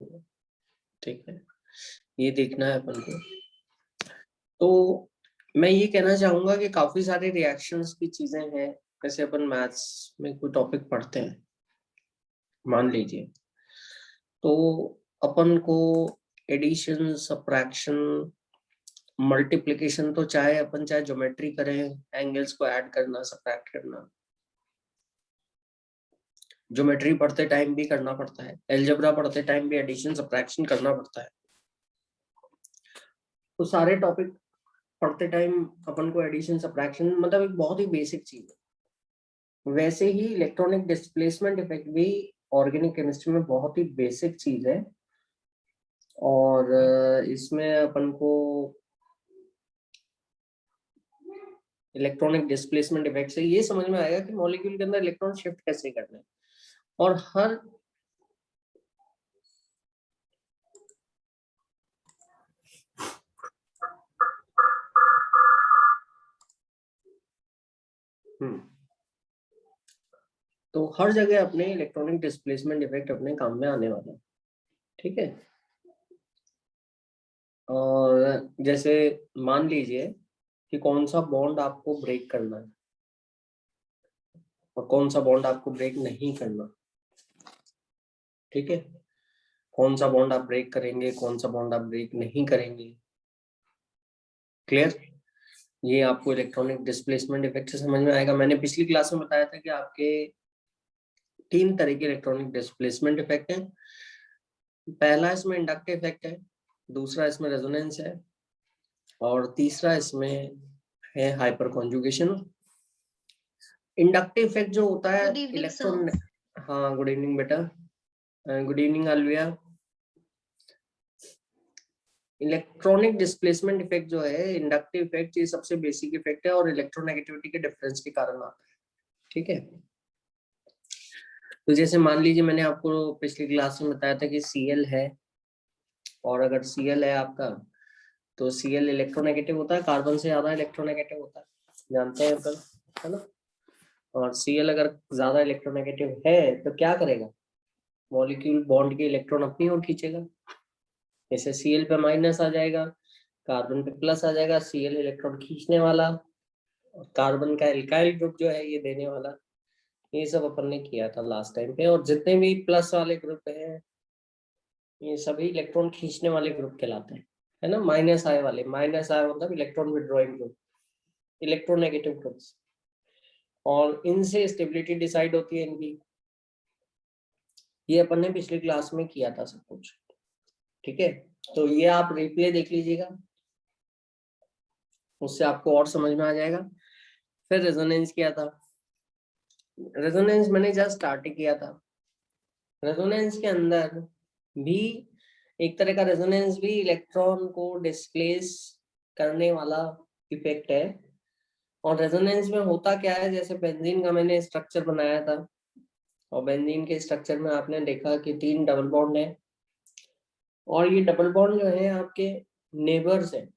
ठीक है, ये देखना है अपन को। तो मैं ये कहना चाहूंगा कि काफी सारे रिएक्शंस की चीजें हैं। जैसे अपन मैथ्स में कोई टॉपिक पढ़ते हैं, मान लीजिए, तो अपन को एडिशन, सब्ट्रैक्शन, मल्टीप्लिकेशन, तो चाहे ज्योमेट्री करें, एंगल्स को ऐड करना, सब्ट्रैक्ट करना, ज्योमेट्री पढ़ते टाइम भी करना पड़ता है, अलजेब्रा पढ़ते टाइम भी एडिशन सब्ट्रैक्शन करना पड़ता है। तो सारे टॉपिक पढ़ते टाइम अपन को एडिशन सब्ट्रैक्शन मतलब एक बहुत ही बेसिक चीज है। वैसे ही इलेक्ट्रॉनिक डिस्प्लेसमेंट इफेक्ट भी ऑर्गेनिक केमिस्ट्री में बहुत ही बेसिक चीज है। और इसमें अपन को इलेक्ट्रॉनिक डिस्प्लेसमेंट इफेक्ट से ये समझ में आएगा कि मॉलिक्यूल के अंदर इलेक्ट्रॉन शिफ्ट कैसे करना है। और हर तो हर जगह अपने इलेक्ट्रॉनिक डिस्प्लेसमेंट इफेक्ट अपने काम में आने वाला है। ठीक है। और जैसे मान लीजिए कि कौन सा बॉन्ड आपको ब्रेक करना है और कौन सा बॉन्ड आपको ब्रेक नहीं करना। ठीक है, कौन सा बॉन्ड आप ब्रेक करेंगे, कौन सा बॉन्ड आप ब्रेक नहीं करेंगे। क्लियर? ये आपको इलेक्ट्रॉनिक डिस्प्लेसमेंट इफेक्ट से समझ में आएगा। मैंने पिछली क्लास में बताया था कि आपके 3 तरह के इलेक्ट्रॉनिक डिस्प्लेसमेंट इफेक्ट है। पहला इसमें इंडक्टिव इफेक्ट है, दूसरा इसमें रेजोनेंस है, और तीसरा इसमें है हाइपर कॉन्जुगेशन। इंडक्टिव इफेक्ट जो होता है गुड इवनिंग इलेक्ट्रॉन। सर। हाँ, गुड इवनिंग बेटा, good evening Alvia. Electronic displacement effect जो है, इंडक्टिव इफेक्ट, ये सबसे बेसिक इफेक्ट है और इलेक्ट्रोनेगेटिविटी के डिफरेंस के कारण आता है। ठीक है। तो जैसे मान लीजिए मैंने आपको पिछली क्लास में बताया था कि Cl है, और अगर Cl है आपका, तो Cl इलेक्ट्रोनेगेटिव होता है, कार्बन से ज्यादा इलेक्ट्रोनेगेटिव होता है, जानते हैं अपन, है ना। और Cl अगर ज्यादा इलेक्ट्रोनेगेटिव है तो क्या करेगा, मॉलिक्यूल बॉन्ड के इलेक्ट्रॉन अपनी ओर खींचेगा। जैसे Cl पे माइनस आ जाएगा, कार्बन पे प्लस आ जाएगा, Cl इलेक्ट्रॉन खींचने वाला और कार्बन का एल्काइल ग्रुप जो है ये देने वाला। ये सब अपन ने किया था लास्ट टाइम पे। और जितने भी प्लस वाले ग्रुप हैं ये सभी इलेक्ट्रॉन खींचने वाले ग्रुप कहलाते हैं, है ना। माइनस आय मतलब electron withdrawing group, electronegative groups, और इनसे स्टेबिलिटी डिसाइड होती है इनकी। ये अपन ने पिछली क्लास में किया था सब कुछ। ठीक है, तो ये आप रिप्ले देख लीजिएगा, उससे आपको और समझ में आ जाएगा। फिर रेजोनेंस किया था, रेजोनेंस मैंने जस्ट स्टार्ट किया था। रेजोनेंस के अंदर भी एक तरह का रेजोनेंस भी इलेक्ट्रॉन को डिस्प्लेस करने वाला इफेक्ट है। और रेजोनेंस में होता क्या है, जैसे बेंजीन का मैंने स्ट्रक्चर बनाया था, और बेंजीन के स्ट्रक्चर में आपने देखा कि 3 डबल बॉन्ड है, और ये डबल बॉन्ड जो है आपके नेबर्स है,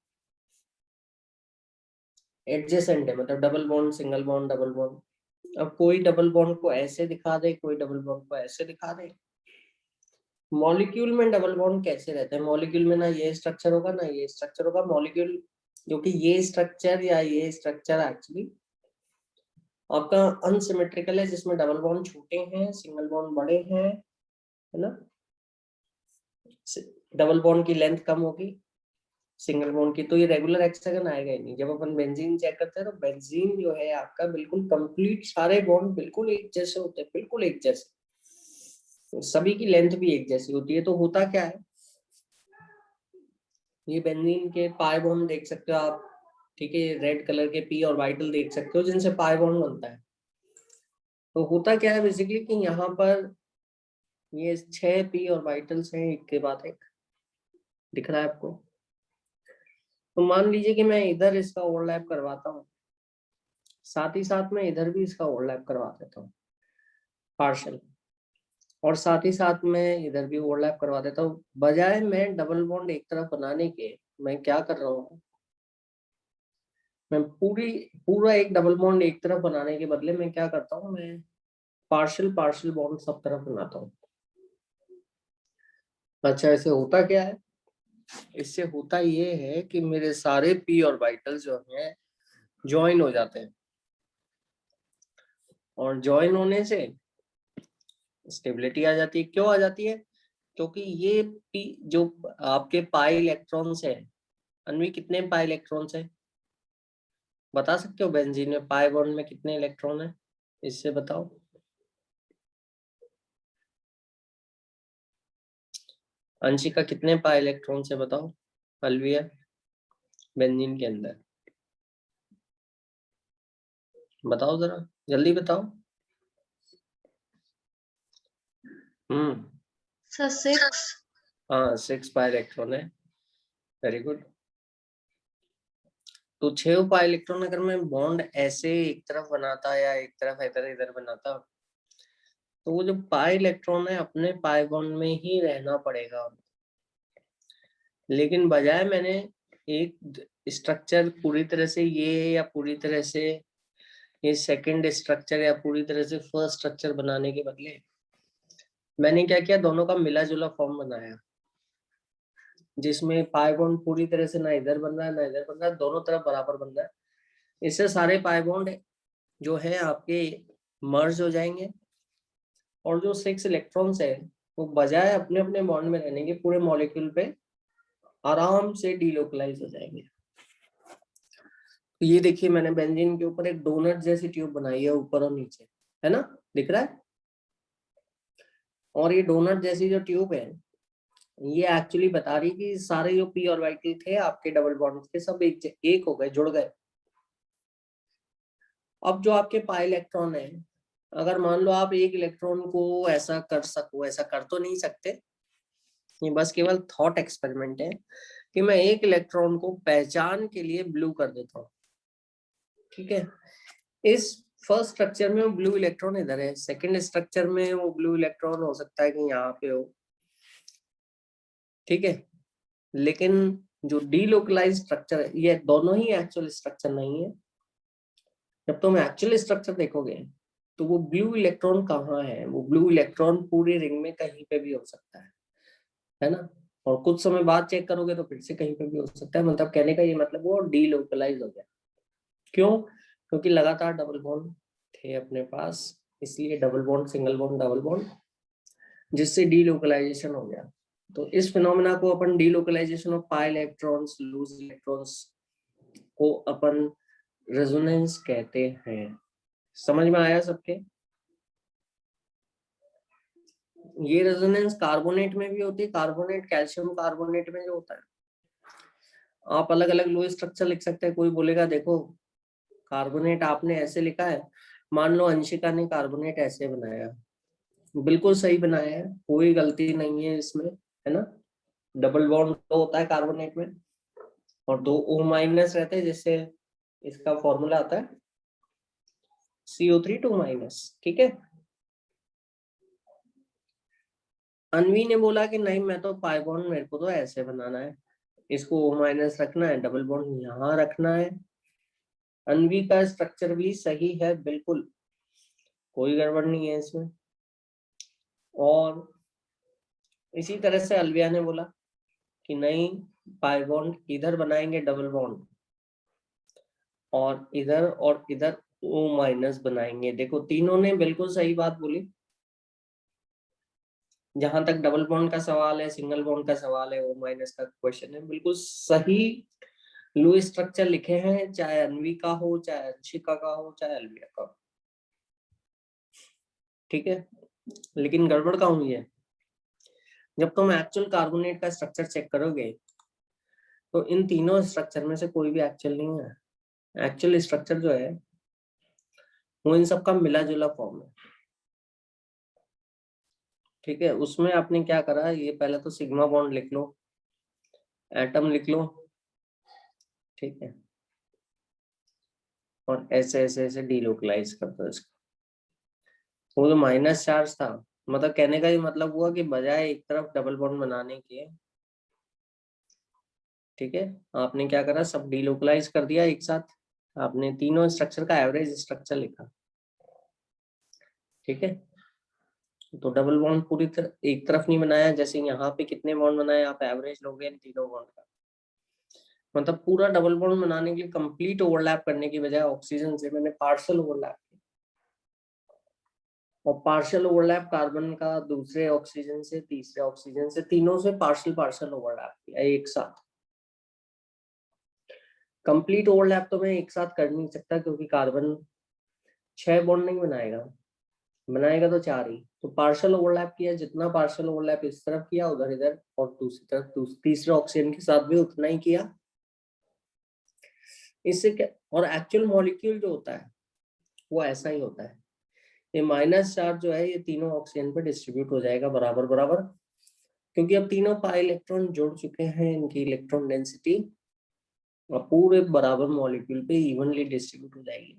एडजेसेंट है, मतलब double bond, single bond, double bond. अब कोई डबल बॉन्ड को ऐसे दिखा दे, कोई डबल बॉन्ड को ऐसे दिखा दे। मॉलिक्यूल में डबल बॉन्ड कैसे रहते हैं, मॉलिक्यूल में ना ये स्ट्रक्चर होगा ना ये स्ट्रक्चर होगा। मॉलिक्यूल जो कि ये स्ट्रक्चर या ये स्ट्रक्चर एक्चुअली आपका अनसिमेट्रिकल है, जिसमें डबल बॉन्ड छोटे हैं, सिंगल बॉन्ड बड़े हैं, है ना। डबल बॉन्ड की लेंथ कम होगी सिंगल बॉन्ड की, तो ये रेगुलर हेक्सागन आएगा ही नहीं। जब अपन बेंजीन चेक करते हैं तो बेंजीन जो है आपका बिल्कुल कंप्लीट, सारे बॉन्ड बिल्कुल एक जैसे होते हैं, बिल्कुल एक जैसे, सभी की लेंथ भी एक जैसी होती है। तो होता क्या है, ये बेंजीन के पाई बॉन्ड देख सकते हो आप, ठीक है, रेड कलर के पी और वाइटल देख सकते हो जिनसे पाई बॉन्ड बनता है। तो होता क्या है बेसिकली कि यहाँ पर ये 6 पी और वाइटल्स हैं, एक के बाद एक, दिख रहा है आपको। तो मान लीजिए कि मैं इधर इसका ओवरलैप करवाता हूँ, साथ ही साथ में इधर भी इसका ओवरलैप करवा देता हूँ पार्शल, और साथ ही साथ में इधर भी ओवरलैप करवा देता हूँ। बजाय मैं डबल बॉन्ड एक तरफ बनाने के, मैं क्या कर रहा हूँ, मैं पूरा एक डबल बॉन्ड एक तरफ बनाने के बदले मैं क्या करता हूँ, मैं पार्शियल पार्शियल बॉन्ड सब तरफ बनाता हूँ। अच्छा, ऐसे होता क्या है? इससे होता ये है कि मेरे सारे पी ऑर्बिटल्स जो हैं ज्वाइन हो जाते हैं, और ज्वाइन होने से स्टेबिलिटी आ जाती है। क्यों आ जाती है? क्योंकि ये पी जो आपके पाई इलेक्ट्रॉन्स है, अन्वी कितने पाई इलेक्ट्रॉन्स है बता सकते हो? बेंजीन में पाई बॉन्ड में कितने इलेक्ट्रॉन है, इससे बताओ। अंशिका कितने पाई इलेक्ट्रॉन से बताओ, अलविया बेंजीन के अंदर बताओ, जरा जल्दी बताओ। सर 6। हाँ, 6 पाई इलेक्ट्रॉन है। Very good. तो 6 पाई इलेक्ट्रॉन अगर मैं बॉन्ड ऐसे एक तरफ बनाता या एक तरफ इधर इधर बनाता, तो वो जो पाई इलेक्ट्रॉन है अपने पाई बॉन्ड में ही रहना पड़ेगा। लेकिन बजाय मैंने एक स्ट्रक्चर पूरी तरह से ये या पूरी तरह से ये सेकंड स्ट्रक्चर या पूरी तरह से फर्स्ट स्ट्रक्चर बनाने के बदले मैंने क्या किया, दोनों का मिला जुला फॉर्म बनाया, जिसमें पाई बॉन्ड पूरी तरह से ना इधर बन रहा है ना इधर बन रहा है, दोनों तरफ बराबर बन रहा है। इससे सारे पाई बॉन्ड जो है आपके मर्ज हो जाएंगे, और जो 6 इलेक्ट्रॉन्स है वो बजाय अपने अपने बॉन्ड में रहने के पूरे मॉलिक्यूल पे आराम से डीलोकलाइज हो जाएंगे। तो ये देखिए, मैंने बेंजीन के ऊपर एक डोनट जैसी ट्यूब बनाई है ऊपर और नीचे, है ना, दिख रहा है? और ये डोनट जैसी जो ट्यूब है ये एक्चुअली बता रही कि सारे जो पी ऑर्बिटल थे आपके डबल बॉन्ड के सब एक हो गए, जुड़ गए। अब जो आपके पाई इलेक्ट्रॉन है, अगर मान लो आप एक इलेक्ट्रॉन को ऐसा कर सको, ऐसा कर तो नहीं सकते, ये बस केवल थॉट एक्सपेरिमेंट है कि मैं एक इलेक्ट्रॉन को पहचान के लिए ब्लू कर देता हूँ। ठीक है, इस फर्स्ट स्ट्रक्चर में वो ब्लू इलेक्ट्रॉन इधर है, सेकंड स्ट्रक्चर में वो ब्लू इलेक्ट्रॉन हो सकता है कि यहाँ पे हो। ठीक है, लेकिन जो डीलोकलाइज स्ट्रक्चर है, ये दोनों ही एक्चुअल स्ट्रक्चर नहीं है। जब तुम एक्चुअल स्ट्रक्चर देखोगे तो वो ब्लू इलेक्ट्रॉन कहाँ है, वो ब्लू इलेक्ट्रॉन पूरी रिंग में कहीं पे भी हो सकता है ना? और कुछ समय बाद चेक करोगे तो फिर से कहीं पे भी हो सकता है। मतलब कहने का ये मतलब वो डीलोकलाइज हो गया। क्यों? क्योंकि लगातार डबल बॉन्ड थे अपने पास, इसलिए double bond single bond double bond, जिससे डीलोकलाइजेशन हो गया। तो इस फिनोमेना को अपन delocalisation of pi electrons, loose electrons को अपन रेजोनेंस कहते हैं। समझ में आया सबके? ये रेजोनेंस कार्बोनेट में भी होती है, कार्बोनेट कैल्शियम कार्बोनेट में जो होता है। आप अलग अलग लो स्ट्रक्चर लिख सकते हैं। कोई बोलेगा देखो कार्बोनेट आपने ऐसे लिखा है, मान लो अंशिका ने कार्बोनेट ऐसे बनाया, बिल्कुल सही बनाया है, कोई गलती नहीं है इसमें, है ना? डबल बॉन्ड तो होता है कार्बोनेट में, और 2 O माइनस रहते हैं, जिससे इसका फॉर्मूला आता है CO3 2-। ठीक है, अनवी ने बोला कि नहीं, मैं तो पाई बॉन्ड मेरे को तो ऐसे बनाना है, इसको O- रखना है, डबल बॉन्ड यहाँ रखना है। अनवी का स्ट्रक्चर भी सही है, बिल्कुल कोई गड़बड़ नहीं है इसमें। और इसी तरह से अलविया ने बोला कि नहीं, पाई बॉन्ड इधर बनाएंगे डबल बॉन्ड, और इधर O- बनाएंगे। देखो तीनों ने बिल्कुल सही बात बोली। जहां तक डबल बॉन्ड का सवाल है, सिंगल बॉन्ड का सवाल है, O- का क्वेश्चन है, बिल्कुल सही लो स्ट्रक्चर लिखे हैं, चाहे अनवी का हो, चाहे अंशिका का हो, चाहे अलविया का हो। ठीक है, लेकिन गड़बड़ कहाँ हुई है? जब तुम एक्चुअल कार्बोनेट का स्ट्रक्चर चेक करोगे तो इन तीनों स्ट्रक्चर में से कोई भी एक्चुअल नहीं है। एक्चुअल स्ट्रक्चर जो है वो इन सब का मिला जुला फॉर्म है। ठीक है, उसमें आपने क्या करा, ये पहले तो सिग्मा बॉन्ड लिख लो, एटम लिख लो, ठीक है, और ऐसे ऐसे ऐसे डीलोकलाइज कर दो इसको। वो जो माइनस चार्ज था, मतलब कहने का ये मतलब हुआ कि बजाय एक तरफ डबल बॉन्ड बनाने के, ठीक है, आपने क्या करा, सब डीलोकलाइज कर दिया एक साथ। आपने तीनों स्ट्रक्चर का एवरेज स्ट्रक्चर लिखा। ठीक है, तो डबल बॉन्ड पूरी तरह एक तरफ नहीं बनाया, जैसे यहाँ पे कितने बॉन्ड बनाए आप एवरेज लोगे इन तीनों बॉन्ड का, मतलब पूरा डबल बॉन्ड बनाने के लिए कंप्लीट ओवरलैप करने की बजाय ऑक्सीजन से मैंने पार्शियल ओवरलैप किया, और पार्शियल ओवरलैप कार्बन का दूसरे ऑक्सीजन से, तीसरे ऑक्सीजन से, तीनों से पार्शियल पार्शियल ओवरलैप किया एक साथ। कंप्लीट ओवरलैप तो मैं एक साथ कर नहीं सकता, क्योंकि कार्बन 6 बॉन्ड नहीं बनाएगा, बनाएगा तो 4 ही। तो पार्शियल ओवरलैप किया, जितना पार्शियल ओवरलैप इस तरफ किया उधर इधर, और दूसरी तरफ तीसरे ऑक्सीजन के साथ भी उतना ही किया। इससे क्या, और एक्चुअल मॉलिक्यूल जो होता है वो ऐसा ही होता है, ये माइनस चार्ज जो है ये तीनों ऑक्सीजन पर डिस्ट्रीब्यूट हो जाएगा बराबर बराबर, क्योंकि अब तीनों पाई इलेक्ट्रॉन जुड़ चुके हैं, इनकी इलेक्ट्रॉन डेंसिटी पूरे बराबर मॉलिक्यूल पे इवनली डिस्ट्रीब्यूट हो जाएगी।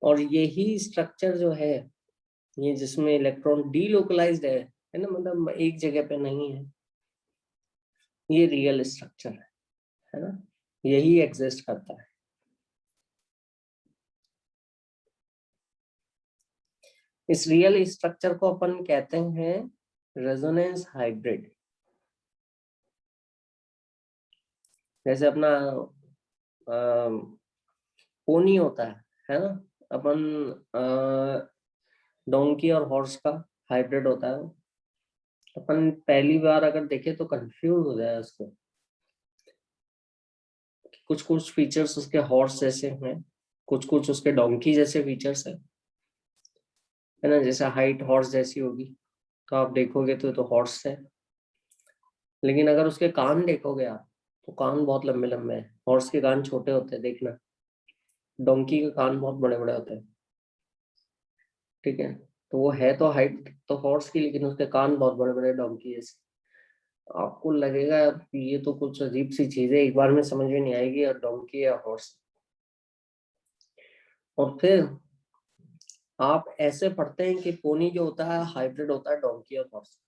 और यही स्ट्रक्चर जो है, ये जिसमें इलेक्ट्रॉन डीलोकलाइज्ड है ना, मतलब एक जगह पे नहीं है, ये रियल स्ट्रक्चर है ना, यही एग्जिस्ट करता है। इस रियल स्ट्रक्चर को अपन कहते हैं रेजोनेंस हाइब्रिड। जैसे अपना पोनी होता है ना, अपन डोंकी और हॉर्स का हाइब्रिड होता है। अपन पहली बार अगर देखे तो कंफ्यूज हो जाए उसको, कुछ कुछ फीचर्स उसके हॉर्स जैसे हैं, कुछ कुछ उसके डोंकी जैसे फीचर्स है ना, जैसे हाइट हॉर्स जैसी होगी तो आप देखोगे तो हॉर्स है, लेकिन अगर उसके कान देखोगे आप तो कान बहुत लंबे लंबे हैं, हॉर्स के कान छोटे होते हैं, देखना डोंकी के कान बहुत बड़े बड़े होते हैं, ठीक है। तो वो है तो हाइट तो हॉर्स की, लेकिन उसके कान बहुत बड़े बड़े डोंकी जैसे। आपको लगेगा ये तो कुछ अजीब सी चीज है, एक बार में समझ में नहीं आएगी और डोंकी या हॉर्स। और फिर आप ऐसे पढ़ते हैं कि पोनी जो होता है हाइब्रिड होता है डोंकी और हॉर्स।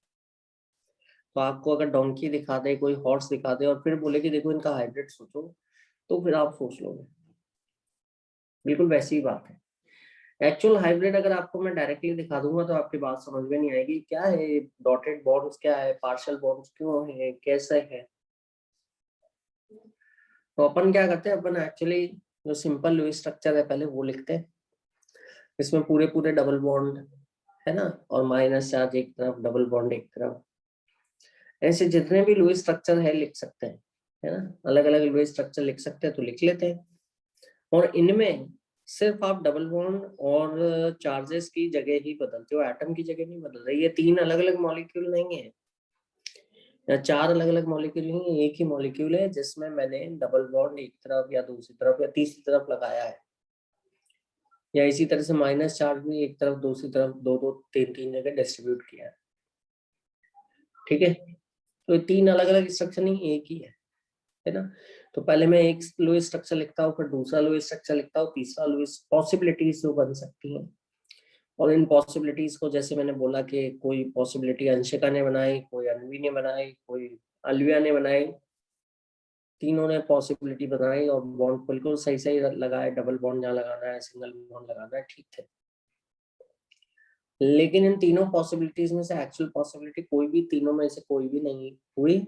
तो आपको अगर डोंकी दिखा दे, कोई हॉर्स दिखा दे और फिर बोले कि देखो इनका हाइब्रिड सोचो, तो फिर आप सोच लोगे, बिल्कुल वैसी ही बात है। एक्चुअल हाइब्रिड अगर आपको मैं डायरेक्टली दिखा दूंगा तो आपकी बात समझ में नहीं आएगी, क्या है डॉटेड बॉन्ड्स, क्या है पार्शियल बॉन्ड्स, क्यों है, कैसे है। तो अपन क्या करते हैं, अपन एक्चुअली जो सिंपल लुईस स्ट्रक्चर है पहले वो लिखते हैं, इसमें पूरे पूरे डबल बॉन्ड है ना, और माइनस चार्ज एक तरफ, डबल बॉन्ड एक तरफ, ऐसे जितने भी लुईस स्ट्रक्चर है लिख सकते हैं, है ना, अलग अलग लुईस स्ट्रक्चर लिख सकते हैं तो लिख लेते हैं। और इनमें सिर्फ आप डबल बॉन्ड और चार्जेस की जगह ही बदलते हो, एटम की जगह नहीं बदल रही है। 3 अलग अलग मॉलिक्यूल नहीं है या 4 अलग अलग मॉलिक्यूल नहीं है, एक ही मॉलिक्यूल है जिसमें मैंने डबल बॉन्ड एक तरफ या दूसरी तरफ या तीसरी तरफ लगाया है, या इसी तरह से माइनस चार्ज भी एक तरफ दूसरी तरफ दो दो तीन तीन जगह डिस्ट्रीब्यूट किया है, ठीक है। तो 3 अलग अलग स्ट्रक्चर नहीं, एक ही है ना। तो पहले मैं एक लुईस स्ट्रक्चर लिखता हूँ, फिर दूसरा लुईस स्ट्रक्चर लिखता हूँ, तीसरा लुईस, पॉसिबिलिटीज जो बन सकती हैं। और इन पॉसिबिलिटीज को जैसे मैंने बोला कि कोई पॉसिबिलिटी अंशिका ने बनाई, कोई अनवी ने बनाई, कोई अलविया ने बनाई, तीनों ने पॉसिबिलिटी बनाई और बॉन्ड बिल्कुल सही सही लगाए, डबल बॉन्ड जहाँ लगाना है, सिंगल बॉन्ड लगाना है, ठीक थे। लेकिन इन तीनों पॉसिबिलिटीज में से एक्चुअल पॉसिबिलिटी कोई भी, तीनों में से कोई भी नहीं हुई,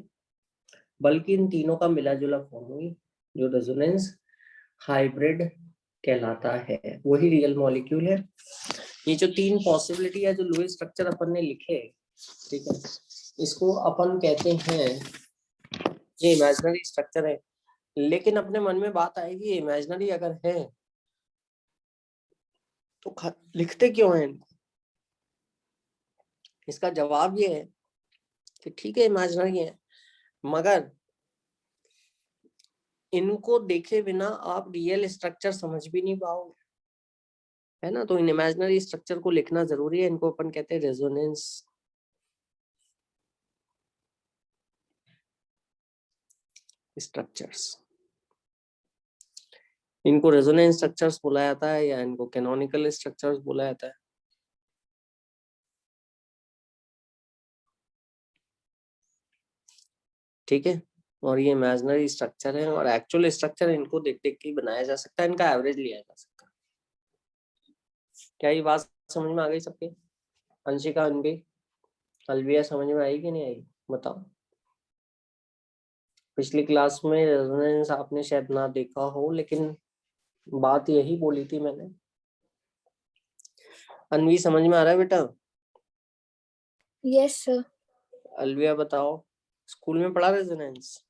बल्कि इन तीनों का मिला जुला फॉर्म हुई, जो रेजोनेंस हाइब्रिड कहलाता है, वही रियल मॉलिक्यूल है। ये जो 3 पॉसिबिलिटी है जो लुईस स्ट्रक्चर अपन ने लिखे, ठीक है, इसको अपन कहते हैं, ये इमेजिनरी स्ट्रक्चर है। लेकिन अपने मन में बात आएगी इमेजिनरी अगर है तो लिखते क्यों हैं इनको? इसका जवाब ये है कि ठीक है इमेजिनरी है, मगर इनको देखे बिना आप रियल स्ट्रक्चर समझ भी नहीं पाओगे, है ना। तो इन इमेजिनरी स्ट्रक्चर को लिखना जरूरी है, इनको अपन कहते हैं रेजोनेंस स्ट्रक्चर्स। इनको रेजोनेंस स्ट्रक्चर्स बोला जाता है या इनको कैनोनिकल स्ट्रक्चर्स बोला जाता है। ठीक है, और ये इमेजिनरी स्ट्रक्चर है और एक्चुअल स्ट्रक्चर इनको देख देख के बनाया जा सकता है, इनका एवरेज लिया जा सकता है। क्या ये बात समझ में आ गई सबके? अंशिका, अनबी, अलविया समझ में आई कि नहीं आई बताओ। पिछली क्लास में रेजोनेंस आपने शायद ना देखा हो, लेकिन बात यही बोली थी मैंने। अनवी समझ में आ रहा है बेटा? Yes sir. अलविया बताओ, स्कूल में पढ़ा रेजोनेंस?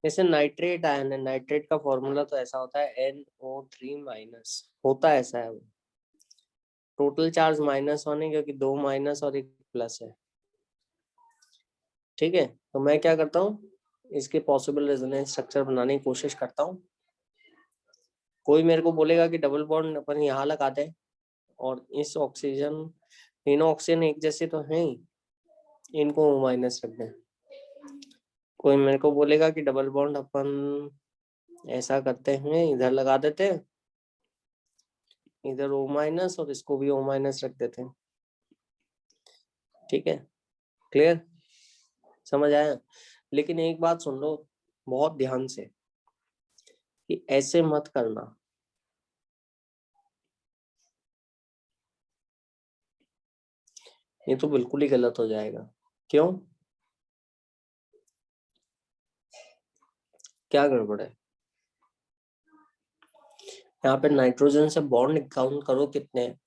जैसे नाइट्रेट आयन है, नाइट्रेट का फॉर्मूला तो ऐसा होता है NO3- होता ऐसा है वो। टोटल चार्ज -1 है क्योंकि 2 माइनस और 1 प्लस है। ठीक है, तो मैं क्या करता हूँ, इसके पॉसिबल रेजोनेंस स्ट्रक्चर बनाने की कोशिश करता हूँ। कोई मेरे को बोलेगा कि डबल बॉन्ड अपन यहाँ लगा दें और इस ऑक्सीजन, तीनों ऑक्सीजन एक जैसे तो हैं ही, इनको माइनस रख दें। कोई मेरे को बोलेगा कि डबल बॉन्ड अपन ऐसा करते हैं, इधर लगा देते हैं, इधर O- और इसको भी O- रख देते हैं। ठीक है, क्लियर, समझ आया? लेकिन एक बात सुन लो बहुत ध्यान से, कि ऐसे मत करना। ये तो बिल्कुल ही गलत हो जाएगा। क्यों, क्या गड़बड़ है? यहाँ पे नाइट्रोजन से बॉन्ड काउंट करो कितने हैं,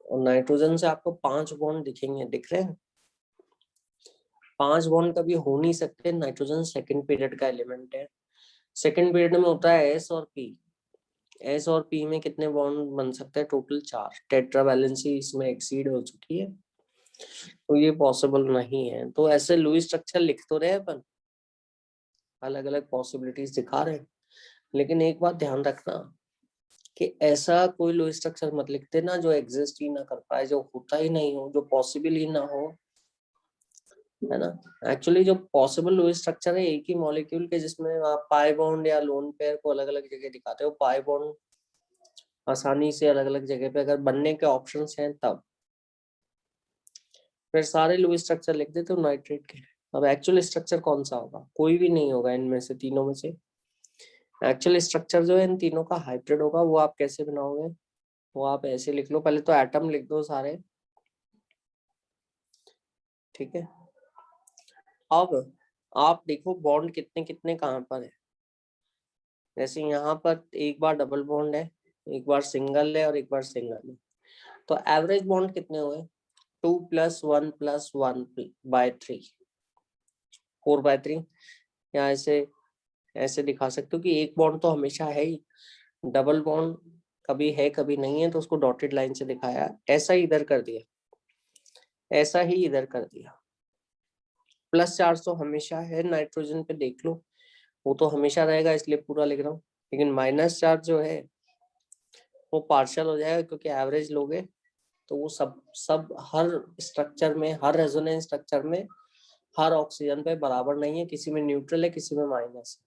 और नाइट्रोजन से आपको 5 बॉन्ड दिखेंगे, दिख रहे हैं? 5 बॉन्ड कभी हो नहीं सकते, नाइट्रोजन सेकंड पीरियड का एलिमेंट है। सेकंड पीरियड में होता है S और P। S और P में कितने बॉन्ड बन सकते हैं? टोटल 4। टेट्रा वैलेंसी इसमें एक्सीड हो चुकी है, तो ये पॉसिबल नहीं है। तो ऐसे लुईस स्ट्रक्चर लिख तो रहे अपन, अलग अलग पॉसिबिलिटीज दिखा रहे हैं, लेकिन एक बात ध्यान रखना कि ऐसा कोई लुईस स्ट्रक्चर मत लिखते ना जो एग्जिस्ट ही ना कर पाए, जो होता ही नहीं हो, जो पॉसिबल ही ना हो, है ना। एक्चुअली जो पॉसिबल लुईस स्ट्रक्चर है एक ही मॉलिक्यूल के, जिसमें आप पाई बॉन्ड या लोन पेयर को अलग अलग जगह दिखाते हो। पाई बॉन्ड आसानी से अलग अलग जगह पे अगर बनने के ऑप्शंस हैं तब, फिर सारे लुईस स्ट्रक्चर लिख देते हो नाइट्रेट के। अब एक्चुअल स्ट्रक्चर कौन सा होगा? कोई भी नहीं होगा इनमें से, तीनों में से। एक्चुअल स्ट्रक्चर जो है इन तीनों का हाइब्रिड होगा। वो आप कैसे बनाओगे? वो आप ऐसे लिख लो, पहले तो एटम लिख दो सारे। ठीक है, अब आप देखो बॉन्ड कितने कितने कहाँ पर है। जैसे यहाँ पर एक बार डबल बॉन्ड है, एक बार सिंगल है और एक बार सिंगल है, तो एवरेज बॉन्ड कितने हुए? 2 + 1 + 1/3, 4/3। या ऐसे ऐसे दिखा सकते हो कि एक बॉन्ड तो हमेशा है ही, डबल बॉन्ड कभी है कभी नहीं है, तो उसको डॉटेड लाइन से दिखाया। ऐसा ही इधर कर दिया, ऐसा ही इधर कर दिया। प्लस चार्ज तो हमेशा है नाइट्रोजन पे, देख लो, वो तो हमेशा रहेगा, इसलिए पूरा लिख रहा हूँ। लेकिन माइनस चार्ज जो है वो पार्शियल हो जाएगा, क्योंकि एवरेज लोगे तो वो सब सब हर स्ट्रक्चर में, हर रेजोनेंस स्ट्रक्चर में, हर ऑक्सीजन पे बराबर नहीं है, किसी में न्यूट्रल है, किसी में माइनस है।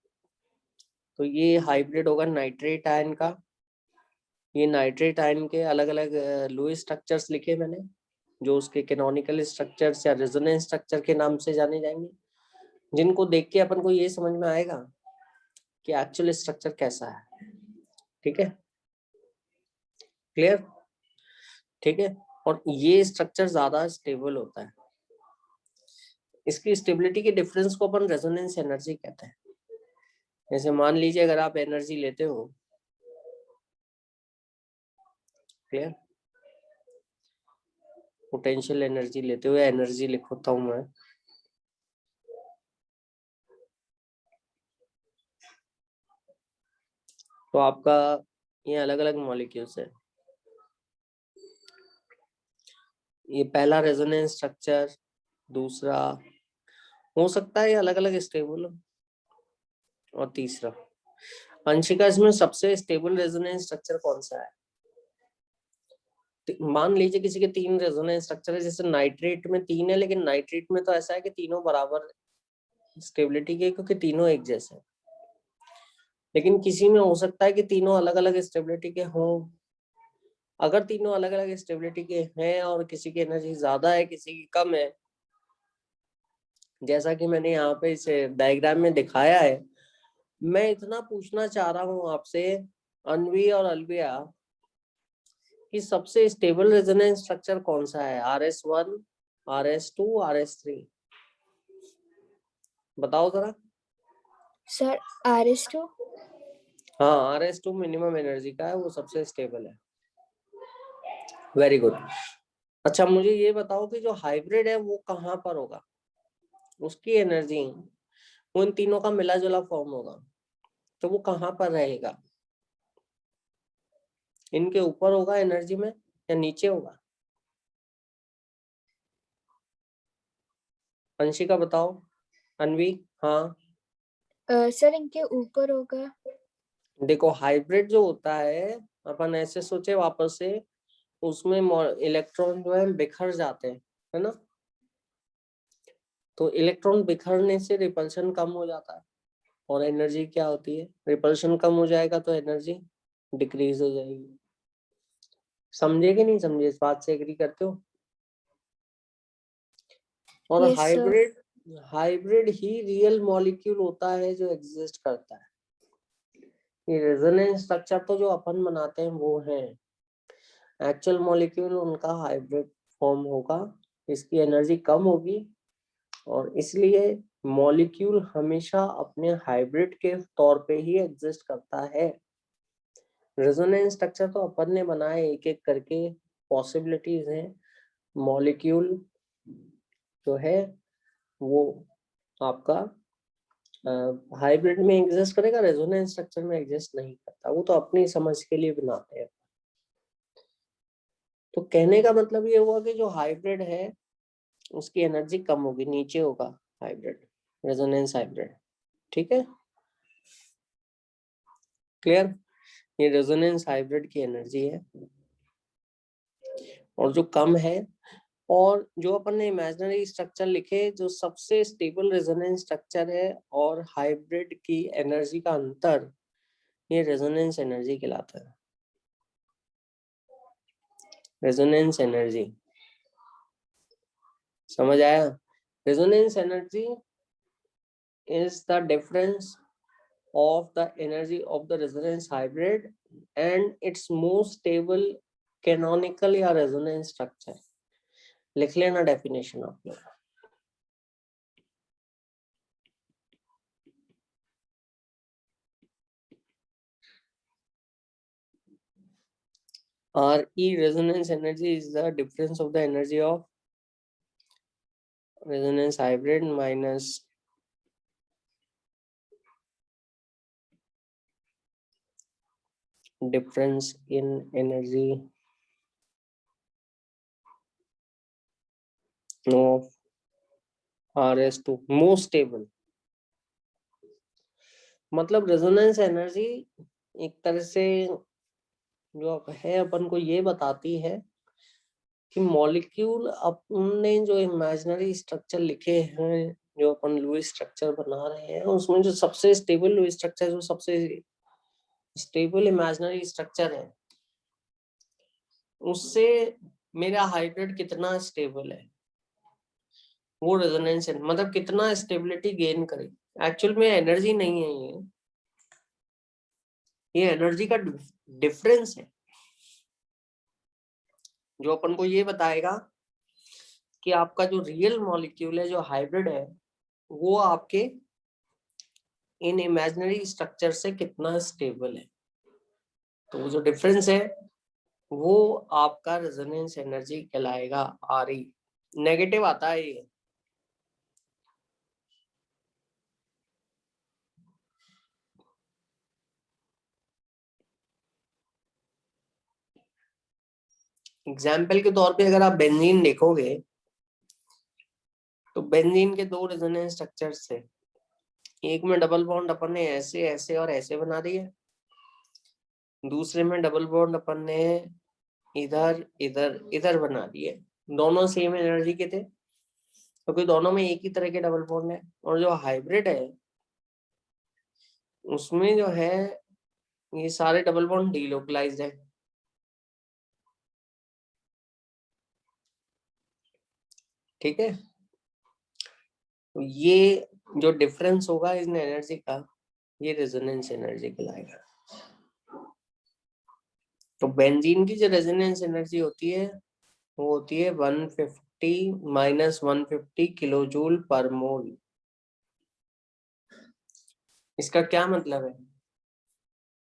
तो ये हाइब्रिड होगा नाइट्रेट आयन का। ये नाइट्रेट आयन के अलग अलग लुईस स्ट्रक्चर्स लिखे मैंने, जो उसके कैनोनिकल स्ट्रक्चर्स या रेजोनेंस स्ट्रक्चर के नाम से जाने जाएंगे, जिनको देख के अपन को ये समझ में आएगा कि एक्चुअल स्ट्रक्चर कैसा है। ठीक है, क्लियर? ठीक है, और ये स्ट्रक्चर ज्यादा स्टेबल होता है। इसकी स्टेबिलिटी के डिफरेंस को अपन रेजोनेंस एनर्जी कहते हैं। जैसे मान लीजिए अगर आप एनर्जी लेते हो, क्लियर, पोटेंशियल एनर्जी लेते हो, एनर्जी लिखता हूं मैं, तो आपका ये अलग अलग मॉलिक्यूल्स है। ये पहला रेजोनेंस स्ट्रक्चर, दूसरा हो सकता है ये अलग अलग स्टेबल हो, और तीसरा। अंशिका, इसमें सबसे स्टेबल रेजोनेंस स्ट्रक्चर कौन सा है? मान लीजिए किसी के 3 रेजोनेंस स्ट्रक्चर है, जैसे नाइट्रेट में 3 है, लेकिन नाइट्रेट में तो ऐसा है कि तीनों बराबर स्टेबिलिटी के, क्योंकि तीनों एक जैसे हैं। लेकिन किसी में हो सकता है कि तीनों अलग अलग स्टेबिलिटी के हों। अगर तीनों अलग अलग स्टेबिलिटी के हैं और किसी की एनर्जी ज्यादा है, किसी की कम है, जैसा कि मैंने यहाँ पे इस डायग्राम में दिखाया है, मैं इतना पूछना चाह रहा हूँ आपसे, अनवी और अलविया, कि सबसे स्टेबल रेजोनेंस स्ट्रक्चर कौन सा है, RS1, RS2, RS3? बताओ जरा। Sir RS2। हाँ, RS2 मिनिमम एनर्जी का है, वो सबसे स्टेबल है। Very good. अच्छा मुझे ये बताओ कि जो हाइब्रिड है वो कहाँ पर होगा, उसकी एनर्जी उन तीनों का मिला जुला फॉर्म होगा, तो वो कहाँ पर रहेगा? इनके ऊपर होगा एनर्जी में या नीचे होगा? अंशिका बताओ। अनवी? हाँ सर इनके ऊपर होगा। देखो, हाइब्रिड जो होता है, अपन ऐसे सोचे वापस से, उसमें इलेक्ट्रॉन जो है बिखर जाते हैं, है ना? तो इलेक्ट्रॉन बिखरने से रिपल्शन कम हो जाता है, और एनर्जी क्या होती है, रिपल्शन कम हो जाएगा तो एनर्जी डिक्रीज हो जाएगी। समझे कि नहीं समझे, इस बात से एग्री करते हो? और यस सर। हाइब्रिड ही रियल मॉलिक्यूल होता है जो एग्जिस्ट करता है। ये रेजोनेंस स्ट्रक्चर तो जो अपन बनाते हैं वो है, एक्चुअल मॉलिक्यूल उनका हाइब्रिड फॉर्म होगा, इसकी एनर्जी कम होगी, और इसलिए मॉलिक्यूल हमेशा अपने हाइब्रिड के तौर पे ही एग्जिस्ट करता है। रेजोनेंस स्ट्रक्चर तो अपन ने बनाए एक एक करके, पॉसिबिलिटीज हैं। मॉलिक्यूल जो है वो आपका हाइब्रिड में एग्जिस्ट करेगा, रेजोनेंस स्ट्रक्चर में एग्जिस्ट नहीं करता, वो तो अपनी समझ के लिए बनाते हैं। तो कहने का मतलब ये हुआ कि जो हाइब्रिड है उसकी एनर्जी कम होगी, नीचे होगा हाइब्रिड, रेजोनेंस हाइब्रिड। ठीक है, क्लियर? ये रेजोनेंस हाइब्रिड की एनर्जी है, और जो कम है, और जो अपन ने इमेजिनरी स्ट्रक्चर लिखे, जो सबसे स्टेबल रेजोनेंस स्ट्रक्चर है और हाइब्रिड की एनर्जी का अंतर, ये रेजोनेंस एनर्जी कहलाता है। रेजोनेंस एनर्जी समझ आया? Resonance energy is the difference of the energy of the resonance hybrid and its most stable canonical या resonance structure। लिख लेना डेफिनेशन आप लोग। RE resonance energy is the difference of the energy of resonance hybrid minus difference in energy of RS2 most stable। मतलब resonance energy एक तरह से जो है अपन को ये बताती है कि मॉलिक्यूल अपने जो इमेजिनरी स्ट्रक्चर लिखे हैं, जो अपन लुईस स्ट्रक्चर बना रहे हैं, उसमें जो सबसे स्टेबल लुईस स्ट्रक्चर, जो सबसे स्टेबल इमेजिनरी स्ट्रक्चर है, उससे मेरा हाइब्रिड कितना स्टेबल है, वो रेजोनेंस है, मतलब कितना स्टेबिलिटी गेन करे। एक्चुअल में एनर्जी नहीं है ये एनर्जी का डिफरेंस है, जो अपन को ये बताएगा कि आपका जो रियल मॉलिक्यूल है, जो हाइब्रिड है, वो आपके इन इमेजिनरी स्ट्रक्चर से कितना स्टेबल है। तो वो जो डिफरेंस है वो आपका रेजोनेंस एनर्जी कहलाएगा, RE। नेगेटिव आता है ये। एग्जाम्पल के तौर पे अगर आप बेंजीन देखोगे, तो बेंजीन के दो रेजोनेंस स्ट्रक्चर्स थे, एक में डबल बॉन्ड अपन ने ऐसे ऐसे और ऐसे बना दिए, दूसरे में डबल बॉन्ड अपन ने इधर इधर इधर बना दिए। दोनों सेम एनर्जी के थे, क्योंकि दोनों में एक ही तरह के डबल बॉन्ड है। और जो हाइब्रिड है उसमें जो है ये सारे डबल बॉन्ड डीलोकलाइज्ड है। ठीक है, तो ये जो डिफरेंस होगा इन एनर्जी का, ये रेजोनेंस एनर्जी कहलाएगा। तो बेंजीन की जो रेजोनेंस एनर्जी होती है वो होती है 150 माइनस 150 किलो जूल पर मोल। इसका क्या मतलब है?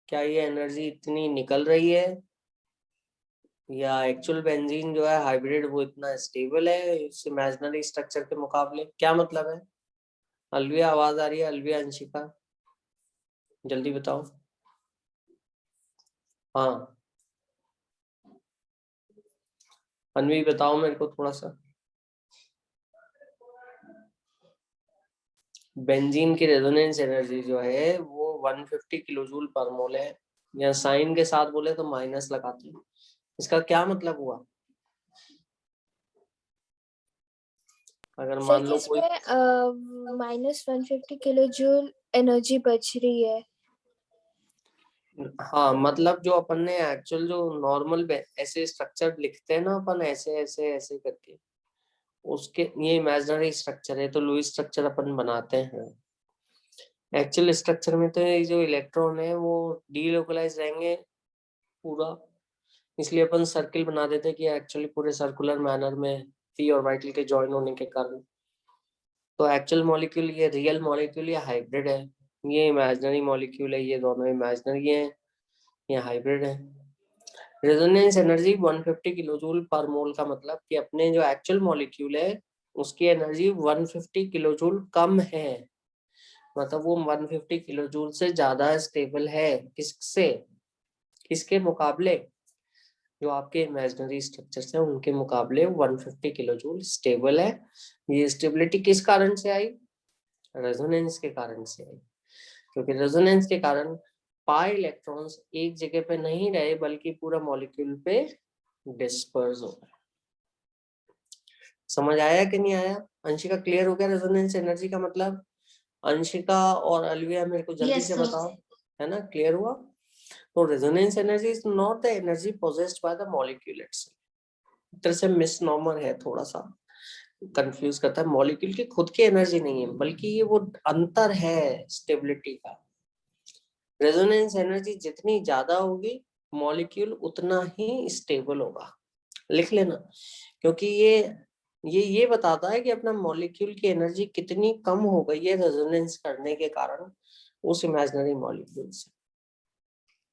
क्या ये एनर्जी इतनी निकल रही है, या एक्चुअल बेंजीन जो है हाइब्रिड वो इतना स्टेबल है इस इमेजिनरी स्ट्रक्चर के मुकाबले? क्या मतलब है? अलविया आवाज आ रही है? अलविया, अंशिका, जल्दी बताओ। हाँ अनवी बताओ मेरे को थोड़ा सा। बेंजीन की रेजोनेंस एनर्जी जो है वो 150 किलो जूल पर मोल है, या साइन के साथ बोले तो माइनस लगाते हैं। इसका क्या मतलब हुआ? अगर सर मान लो कोई, इसमें -150 किलो जूल एनर्जी बच रही है। हाँ मतलब जो अपन ने एक्चुअल जो नॉर्मल ऐसे स्ट्रक्चर लिखते हैं ना अपन, ऐसे ऐसे ऐसे करके, उसके ये इमेजिनरी स्ट्रक्चर है तो लुईस स्ट्रक्चर अपन बनाते हैं। एक्चुअल स्ट्रक्चर में तो ये जो इलेक्ट्रॉन है वो डीलोकलाइज रहेंगे पूरा, इसलिए अपन सर्किल बना देते हैं कि एक्चुअली पूरे सर्कुलर मैनर में पी ऑर्बिटल के ज्वाइन होने के कारण। तो एक्चुअल मॉलिक्यूल ये रियल मॉलिक्यूल या हाइब्रिड है, ये इमेजिनरी मॉलिक्यूल है, ये दोनों इमेजिनरी है, ये हाइब्रिड है। रेजोनेंस एनर्जी 150 किलो जूल पर मोल का मतलब कि अपने जो एक्चुअल मॉलिक्यूल है उसकी एनर्जी 150 किलो जूल कम है, मतलब वो 150 किलो जूल से ज्यादा स्टेबल है। किससे? किसके मुकाबले? जो आपके इमेजिनरी स्ट्रक्चर्स हैं उनके मुकाबले 150 किलो जूल स्टेबल है। ये स्टेबिलिटी किस कारण से आई? रेजोनेंस के कारण से आई, क्योंकि रेजोनेंस के कारण पाई इलेक्ट्रॉन्स एक जगह पे नहीं रहे बल्कि पूरा मॉलिक्यूल पे डिस्पर्स हो गए। समझ आया कि नहीं आया? अंशिका क्लियर हो गया रेजोनेंस एनर्जी का मतलब? अंशिका और अलविया मेरे को जल्दी से बताओ, है ना? क्लियर हुआ? तो resonance energy is not the energy possessed by the molecule itself. एक तरह से मिसनॉमर है, थोड़ा सा कंफ्यूज करता है। मॉलिक्यूल की खुद की एनर्जी नहीं है बल्कि ये वो अंतर है स्टेबिलिटी का। रेजोनेंस एनर्जी जितनी ज्यादा होगी मॉलिक्यूल उतना ही स्टेबल होगा। लिख लेना, क्योंकि ये बताता है कि अपना मॉलिक्यूल की एनर्जी कितनी कम हो गई है रेजोनेंस करने के कारण उस इमेजिनरी मॉलिक्यूल से।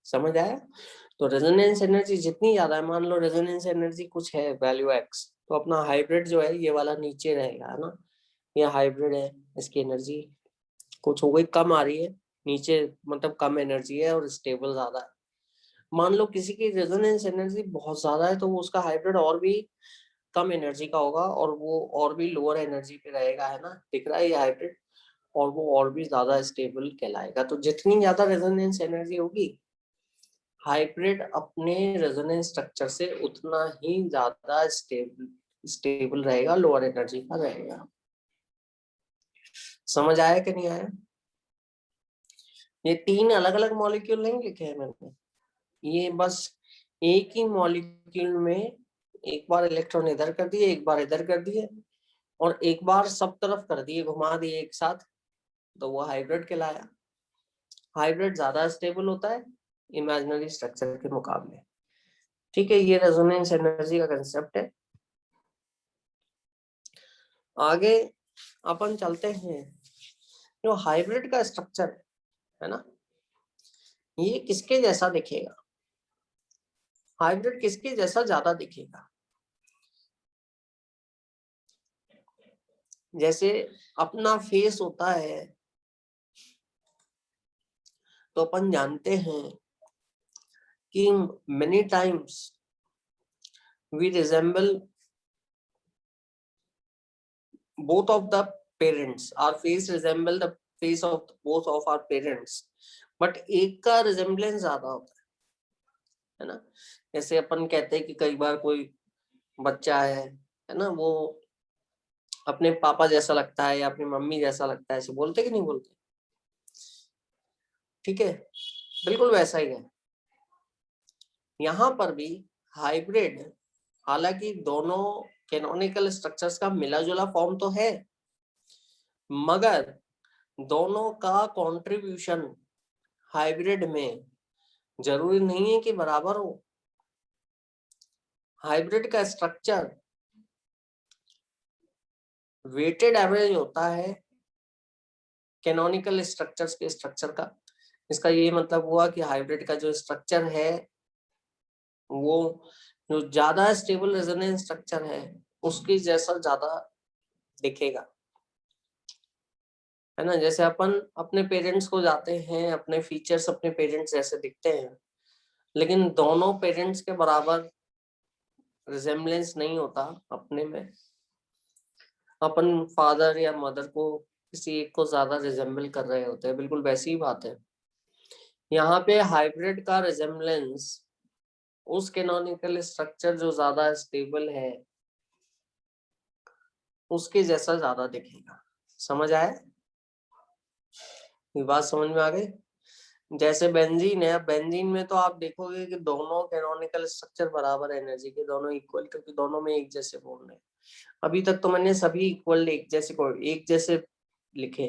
समझ आया? तो रेजोनेंस एनर्जी जितनी ज्यादा है, मान लो रेजोनेंस एनर्जी कुछ है वैल्यू एक्स, तो अपना हाइब्रिड जो है ये वाला नीचे रहेगा, है ना? ये हाइब्रिड है, इसकी एनर्जी कुछ हो गई कम आ रही है नीचे, मतलब कम एनर्जी है और स्टेबल ज्यादा है। मान लो किसी की रेजोनेंस एनर्जी बहुत ज्यादा है तो वो उसका हाइब्रिड और भी कम एनर्जी का होगा और वो और भी लोअर एनर्जी पे रहेगा, है ना? दिख रहा है ये हाइब्रिड, और वो और भी ज्यादा स्टेबल कहलाएगा। तो जितनी ज्यादा रेजोनेंस एनर्जी होगी हाइब्रिड अपने रेजोनेंस स्ट्रक्चर से उतना ही ज्यादा स्टेबल रहेगा, लोअर एनर्जी का रहेगा। समझ आया कि नहीं आया? ये तीन अलग अलग मॉलिक्यूल नहीं लिखे हैं मैंने, ये बस एक ही मॉलिक्यूल में एक बार इलेक्ट्रॉन इधर कर दिए, एक बार इधर कर दिए, और एक बार सब तरफ कर दिए, घुमा दिए एक साथ, तो वो हाइब्रिड कहलाया। हाइब्रिड ज्यादा स्टेबल होता है इमेजिनरी स्ट्रक्चर के मुकाबले। ठीक है, ये रेजोनेंस एनर्जी का कंसेप्ट है। आगे अपन चलते हैं। जो हाइब्रिड का स्ट्रक्चर है ना, ये किसके जैसा दिखेगा? हाइब्रिड किसके जैसा ज्यादा दिखेगा? जैसे अपना फेस होता है तो अपन जानते हैं कि many times we resemble both of the parents, our face resemble the face of both of our parents, but एक का resemblance ज्यादा होता है ना? जैसे अपन कहते हैं कि कई बार कोई बच्चा है ना, वो अपने पापा जैसा लगता है या अपनी मम्मी जैसा लगता है, ऐसे बोलते कि नहीं बोलते? ठीक है, बिल्कुल वैसा ही है यहाँ पर भी। हाइब्रिड हालांकि दोनों कैनोनिकल स्ट्रक्चर्स का मिला जुला फॉर्म तो है, मगर दोनों का कंट्रीब्यूशन हाइब्रिड में जरूरी नहीं है कि बराबर हो। हाइब्रिड का स्ट्रक्चर वेटेड एवरेज होता है कैनोनिकल स्ट्रक्चर्स के स्ट्रक्चर का। इसका ये मतलब हुआ कि हाइब्रिड का जो स्ट्रक्चर है वो जो ज्यादा स्टेबल रेजोनेंस स्ट्रक्चर है उसकी जैसा ज्यादा दिखेगा, है ना। जैसे अपन अपने पेरेंट्स को जाते हैं, अपने फीचर्स अपने पेरेंट्स जैसे दिखते हैं, लेकिन दोनों पेरेंट्स के बराबर रिजेम्बलेंस नहीं होता अपने में। अपन फादर या मदर को किसी एक को ज्यादा रिजेम्बल कर रहे होते हैं, बिल्कुल वैसी ही बात है यहाँ पे। हाइब्रिड का रिजेम्बलेंस उस कैनोनिकल स्ट्रक्चर जो ज्यादा स्टेबल है उसके जैसा ज्यादा दिखेगा। समझ आया? ये बात समझ में आ गई? जैसे बेंजीन है, बेंजीन में तो आप देखोगे कि दोनों कैनोनिकल स्ट्रक्चर बराबर है एनर्जी के, दोनों इक्वल, क्योंकि दोनों में एक जैसे बॉन्ड है। अभी तक तो मैंने सभी इक्वल एक जैसे लिखे।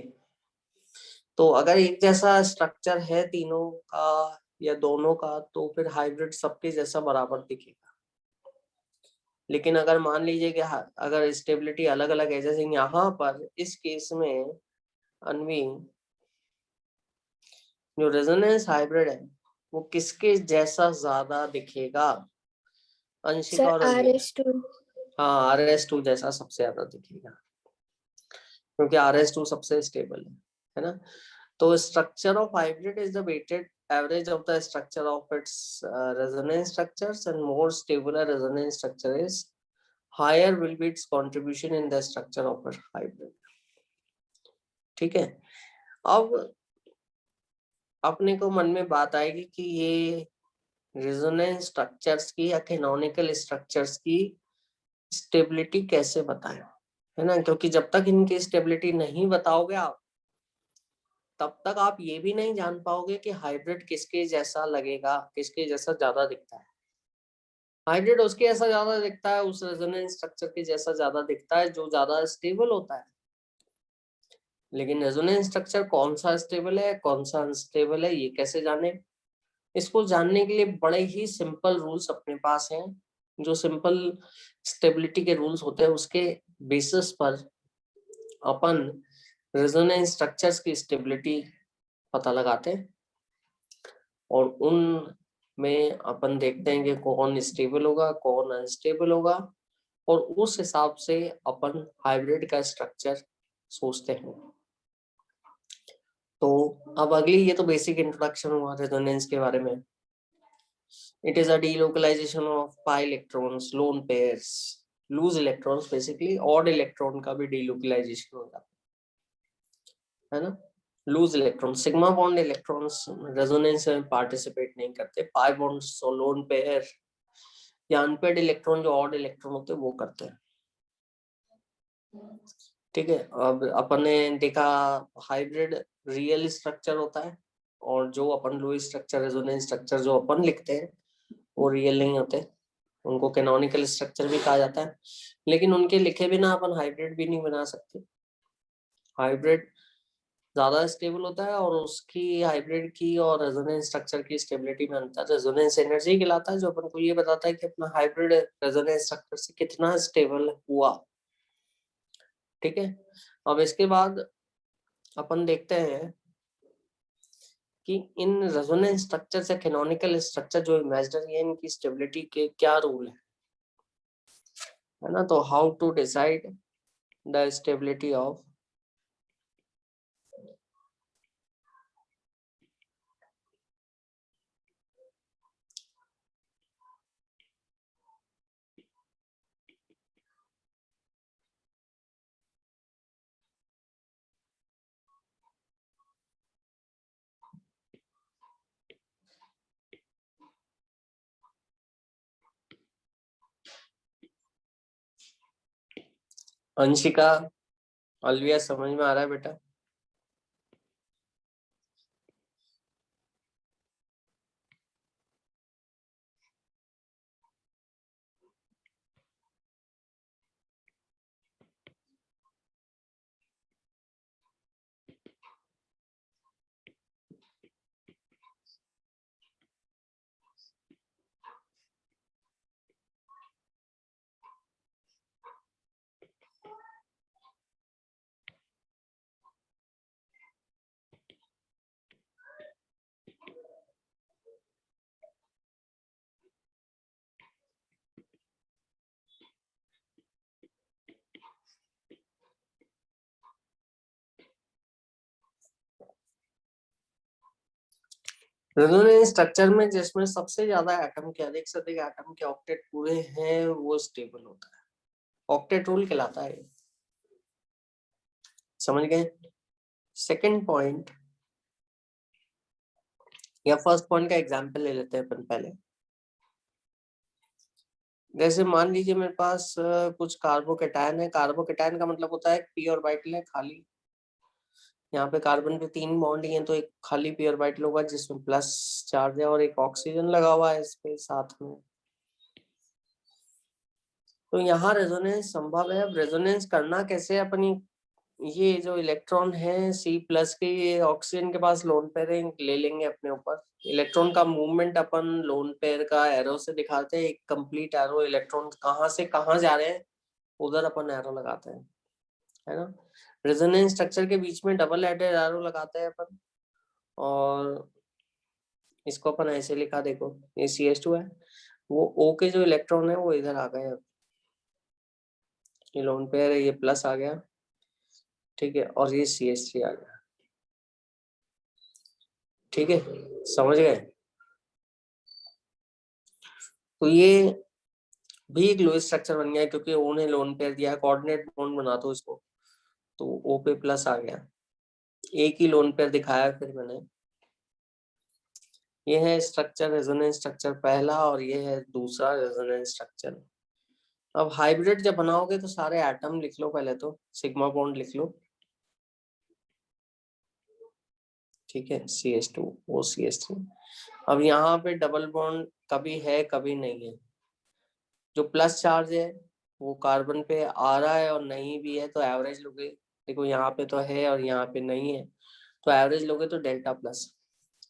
तो अगर एक जैसा स्ट्रक्चर है तीनों का या दोनों का तो फिर हाइब्रिड सबके जैसा बराबर दिखेगा। लेकिन अगर मान लीजिए कि अगर स्टेबिलिटी अलग अलग है, जैसे यहाँ पर इस केस में अनवी जो रेजोनेंस हाइब्रिड है वो किसके जैसा ज्यादा दिखेगा? अंशिका सर और अनवी। RS2। हाँ, RS2 जैसा सबसे ज्यादा दिखेगा, क्योंकि RS2 सबसे स्टेबल है ना। तो structure of hybrid is the weighted average of the structure of its resonance structures, and more stable a resonance structure is, higher will be its contribution in the structure of a hybrid. ठीक है। अब अपने को मन में बात आएगी कि ये रेजोनेंस स्ट्रक्चर्स की या कैनोनिकल स्ट्रक्चर्स की स्टेबिलिटी कैसे बताएं, है ना। क्योंकि जब तक इनकी स्टेबिलिटी नहीं बताओगे आप, तब तक आप ये भी नहीं जान पाओगे कि हाइब्रिड किसके जैसा लगेगा, किसके जैसा ज्यादा दिखता है। हाइब्रिड उसके जैसा ज्यादा दिखता है, उस रेजोनेंस स्ट्रक्चर के जैसा ज्यादा दिखता है जो ज्यादा स्टेबल होता है। लेकिन रेजोनेंस स्ट्रक्चर कौन सा स्टेबल है कौन सा अनस्टेबल है ये कैसे जाने? इसको जानने के लिए बड़े ही सिंपल रूल्स अपने पास हैं। जो सिंपल स्टेबिलिटी के रूल्स होते हैं उसके बेसिस पर अपन रेजोनेंस स्ट्रक्चर्स की स्टेबिलिटी पता लगाते हैं, और उन में अपन देखते हैं कि कौन स्टेबल होगा कौन अनस्टेबल होगा, और उस हिसाब से अपन हाइब्रिड का स्ट्रक्चर सोचते हैं। तो अब अगली, ये तो बेसिक इंट्रोडक्शन हुआ रेजोनेंस के बारे में। It is a delocalization of pi electrons, lone pairs, loose electrons, basically odd electron का भी डीलोकलाइजेशन हो जाता है ना। Loose electron, sigma bond electrons resonance में पार्टिसिपेट नहीं करते, पाई बॉन्ड्स और लोन पेयर या अनपेड इलेक्ट्रॉन जो ऑड इलेक्ट्रॉन होते हैं वो करते हैं। ठीक है। अब अपन ने देखा हाइब्रिड रियल स्ट्रक्चर होता है, और जो अपन लुईस स्ट्रक्चर, रेजोनेंस स्ट्रक्चर जो अपन लिखते हैं वो रियल नहीं होते, उनको कैनोनिकल स्ट्रक्चर भी कहा जाता है। लेकिन उनके लिखे बिना अपन हाइब्रिड भी नहीं बना सकते। हाइब्रिड ज्यादा स्टेबल होता है, और उसकी हाइब्रिड की और रेजोनेंस स्ट्रक्चर की स्टेबिलिटी में अंतर रेजोनेंस एनर्जी कहलाता है, जो अपन को ये बताता है कि अपना हाइब्रिड रेजोनेंस स्ट्रक्चर से कितना स्टेबल हुआ। ठीक है। अब इसके बाद अपन देखते हैं कि इन रेजोनेंस स्ट्रक्चर से कैनोनिकल स्ट्रक्चर जो इमेजिनरी है इनकी स्टेबिलिटी के क्या रूल है ना। तो how to decide the stability of Anshika, Alviya, समझ में आ रहा है बेटा? रेजोनेंस स्ट्रक्चर में जिसमें सबसे ज्यादा एटम के, अधिक से अधिक एटम के ऑक्टेट पूरे हैं, वो स्टेबल होता है, ऑक्टेट रूल कहलाता है। समझ गए? सेकंड पॉइंट या फर्स्ट पॉइंट का एग्जांपल ले लेते हैं अपन पहले। जैसे मान लीजिए मेरे पास कुछ कार्बोकेटायन है। कार्बोकेटायन का मतलब होता है पी ऑर्बिटल है खाली। यहाँ पे कार्बन पे 3 बॉन्ड ही है, तो एक खाली पी ऑर्बिटल होगा जिसमें प्लस चार्ज है और एक ऑक्सीजन लगा हुआ है इसके साथ में। तो यहाँ रेजोनेंस संभव है। अब रेजोनेंस करना कैसे? अपनी ये जो इलेक्ट्रॉन है सी प्लस के, ये ऑक्सीजन के पास लोन पेयर ले लेंगे अपने ऊपर। इलेक्ट्रॉन का मूवमेंट अपन लोन पेयर का एरो से दिखाते हैं, एक कंप्लीट एरो। इलेक्ट्रॉन कहाँ से कहाँ जा रहे हैं उधर अपन एरो लगाते हैं, है ना। रेजोनेंस स्ट्रक्चर के बीच में डबल हेडेड एरो लगाते हैं अपन, और इसको अपन ऐसे लिखा, देखो ये CH2 है, वो O के जो इलेक्ट्रॉन है वो इधर आ गए। ये लोन पेयर है, ये प्लस आ गया, ठीक है, और ये CH3 आ गया, ठीक है, समझ गए। तो ये भी एक लो स्ट्रक्चर बन गया क्योंकि O ने लोन पेयर दिया है। कोऑर्डिनेट बॉन्ड बना दो इसको, तो O पे प्लस आ गया, एक ही लोन पेयर दिखाया फिर मैंने। ये है स्ट्रक्चर, रेजोनेंस स्ट्रक्चर पहला, और ये है दूसरा रेजोनेंस स्ट्रक्चर। अब हाइब्रिड जब बनाओगे तो सारे एटम लिख लो पहले, तो सिग्मा बॉन्ड लिख लो, ठीक है, CH2 वो CH3। अब यहाँ पे डबल बॉन्ड कभी है कभी नहीं है। जो प्लस चार्ज है वो कार्बन पे आ रहा है और नहीं भी है, तो एवरेज लोगे, देखो यहाँ पे तो है और यहाँ पे नहीं है, तो एवरेज लोगे तो डेल्टा प्लस।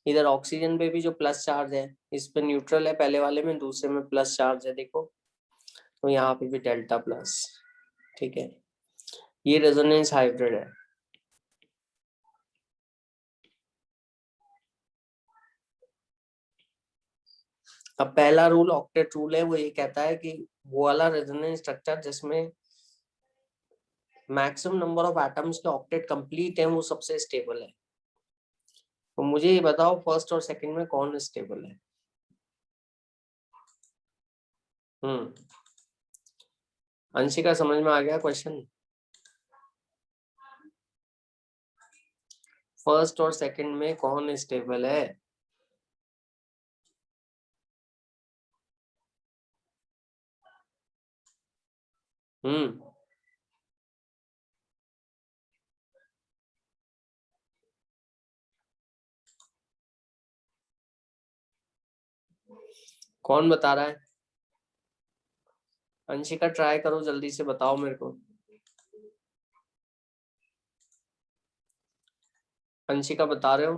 इधर ऑक्सीजन पे भी जो प्लस चार्ज है, इस पे न्यूट्रल है पहले वाले में, दूसरे में प्लस चार्ज है, देखो, तो यहाँ पे भी डेल्टा प्लस, ठीक है। ये रेजोनेंस हाइब्रिड है। अब पहला रूल ऑक्टेट रूल है, वो ये कहता है कि वो वाला रेजोनेंस स्ट्रक्चर जिसमें मैक्सिमम नंबर ऑफ एटम्स के ऑक्टेट कंप्लीट है वो सबसे स्टेबल है। तो मुझे ये बताओ फर्स्ट और सेकंड में कौन स्टेबल है? अंशिका समझ में आ गया क्वेश्चन? फर्स्ट और सेकंड में कौन स्टेबल है? हम्म कौन बता रहा है? अंशिका ट्राई करो, जल्दी से बताओ मेरे को। अंशिका बता रहे हो?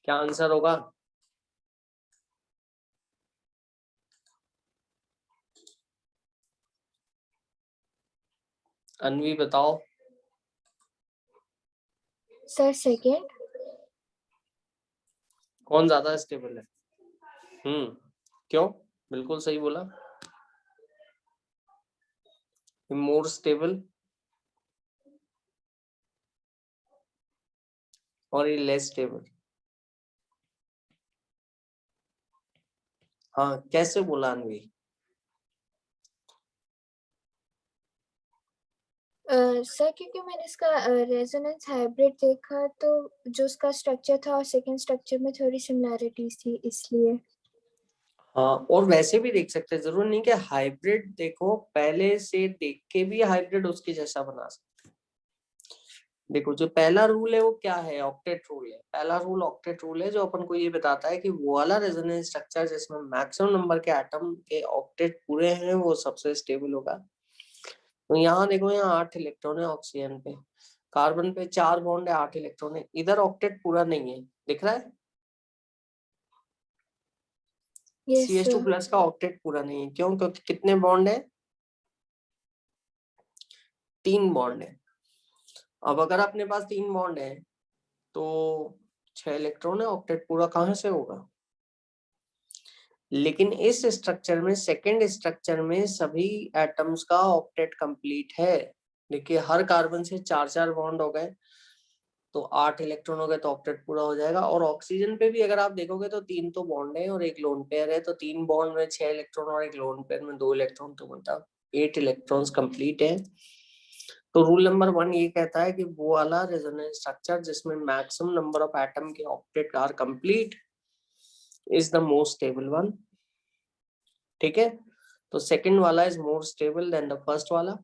क्या आंसर होगा? अनवी बताओ। Sir second. कौन ज्यादा स्टेबल है? क्यों? बिल्कुल सही बोला, मोर स्टेबल, और ये लेस स्टेबल। हाँ, कैसे बोला अनवी? सर क्योंकि मैंने इसका रेजोनेंस हाइब्रिड देखा, तो जो उसका स्ट्रक्चर था और सेकंड स्ट्रक्चर में थोड़ी सिमिलैरिटीज थी, इसलिए। हाँ, और वैसे भी देख सकते हैं, जरूर नहीं कि हाइब्रिड देखो पहले से देख के भी हाइब्रिड उसके जैसा बना सकते। देखो जो पहला रूल है वो क्या है? ऑक्टेट रूल है। पहला रूल ऑक्टेट रूल है, जो अपन को ये बताता है कि वो वाला रेजोनेंस स्ट्रक्चर जिसमें मैक्सिमम नंबर के एटम के ऑक्टेट पूरे हैं वो सबसे स्टेबल होगा। तो यहाँ देखो, यहाँ 8 इलेक्ट्रॉन है ऑक्सीजन पे, कार्बन पे 4 बॉन्ड है, 8 इलेक्ट्रॉन है, इधर ऑक्टेट पूरा नहीं है, दिख रहा है? Yes CH2 sir. प्लस का ऑक्टेट पूरा नहीं है, क्यों? क्योंकि कितने बॉन्ड है? 3 बॉन्ड है। अब अगर अपने पास 3 बॉन्ड है तो 6 इलेक्ट्रॉन है, ऑक्टेट पूरा कहाँ से होगा? लेकिन इस स्ट्रक्चर में, सेकंड स्ट्रक्चर में सभी एटम्स का ऑक्टेट कंप्लीट है। देखिए हर कार्बन से 4 4 बॉन्ड हो गए, तो 8 इलेक्ट्रॉन हो गए तो ऑक्टेट पूरा हो जाएगा। और ऑक्सीजन पे भी अगर आप देखोगे तो 3 तो बॉन्ड है और एक लोन पेयर है, तो 3 बॉन्ड में 6 इलेक्ट्रॉन और एक लोन पेयर में 2 इलेक्ट्रॉन, तो मतलब 8 इलेक्ट्रॉन्स कंप्लीट है। तो रूल नंबर 1 ये कहता है कि वो वाला रेजोनेंस स्ट्रक्चर जिसमें मैक्सिमम नंबर ऑफ एटम के octet are complete is the most stable one. ठीक है, तो सेकंड वाला is more stable than the first वाला।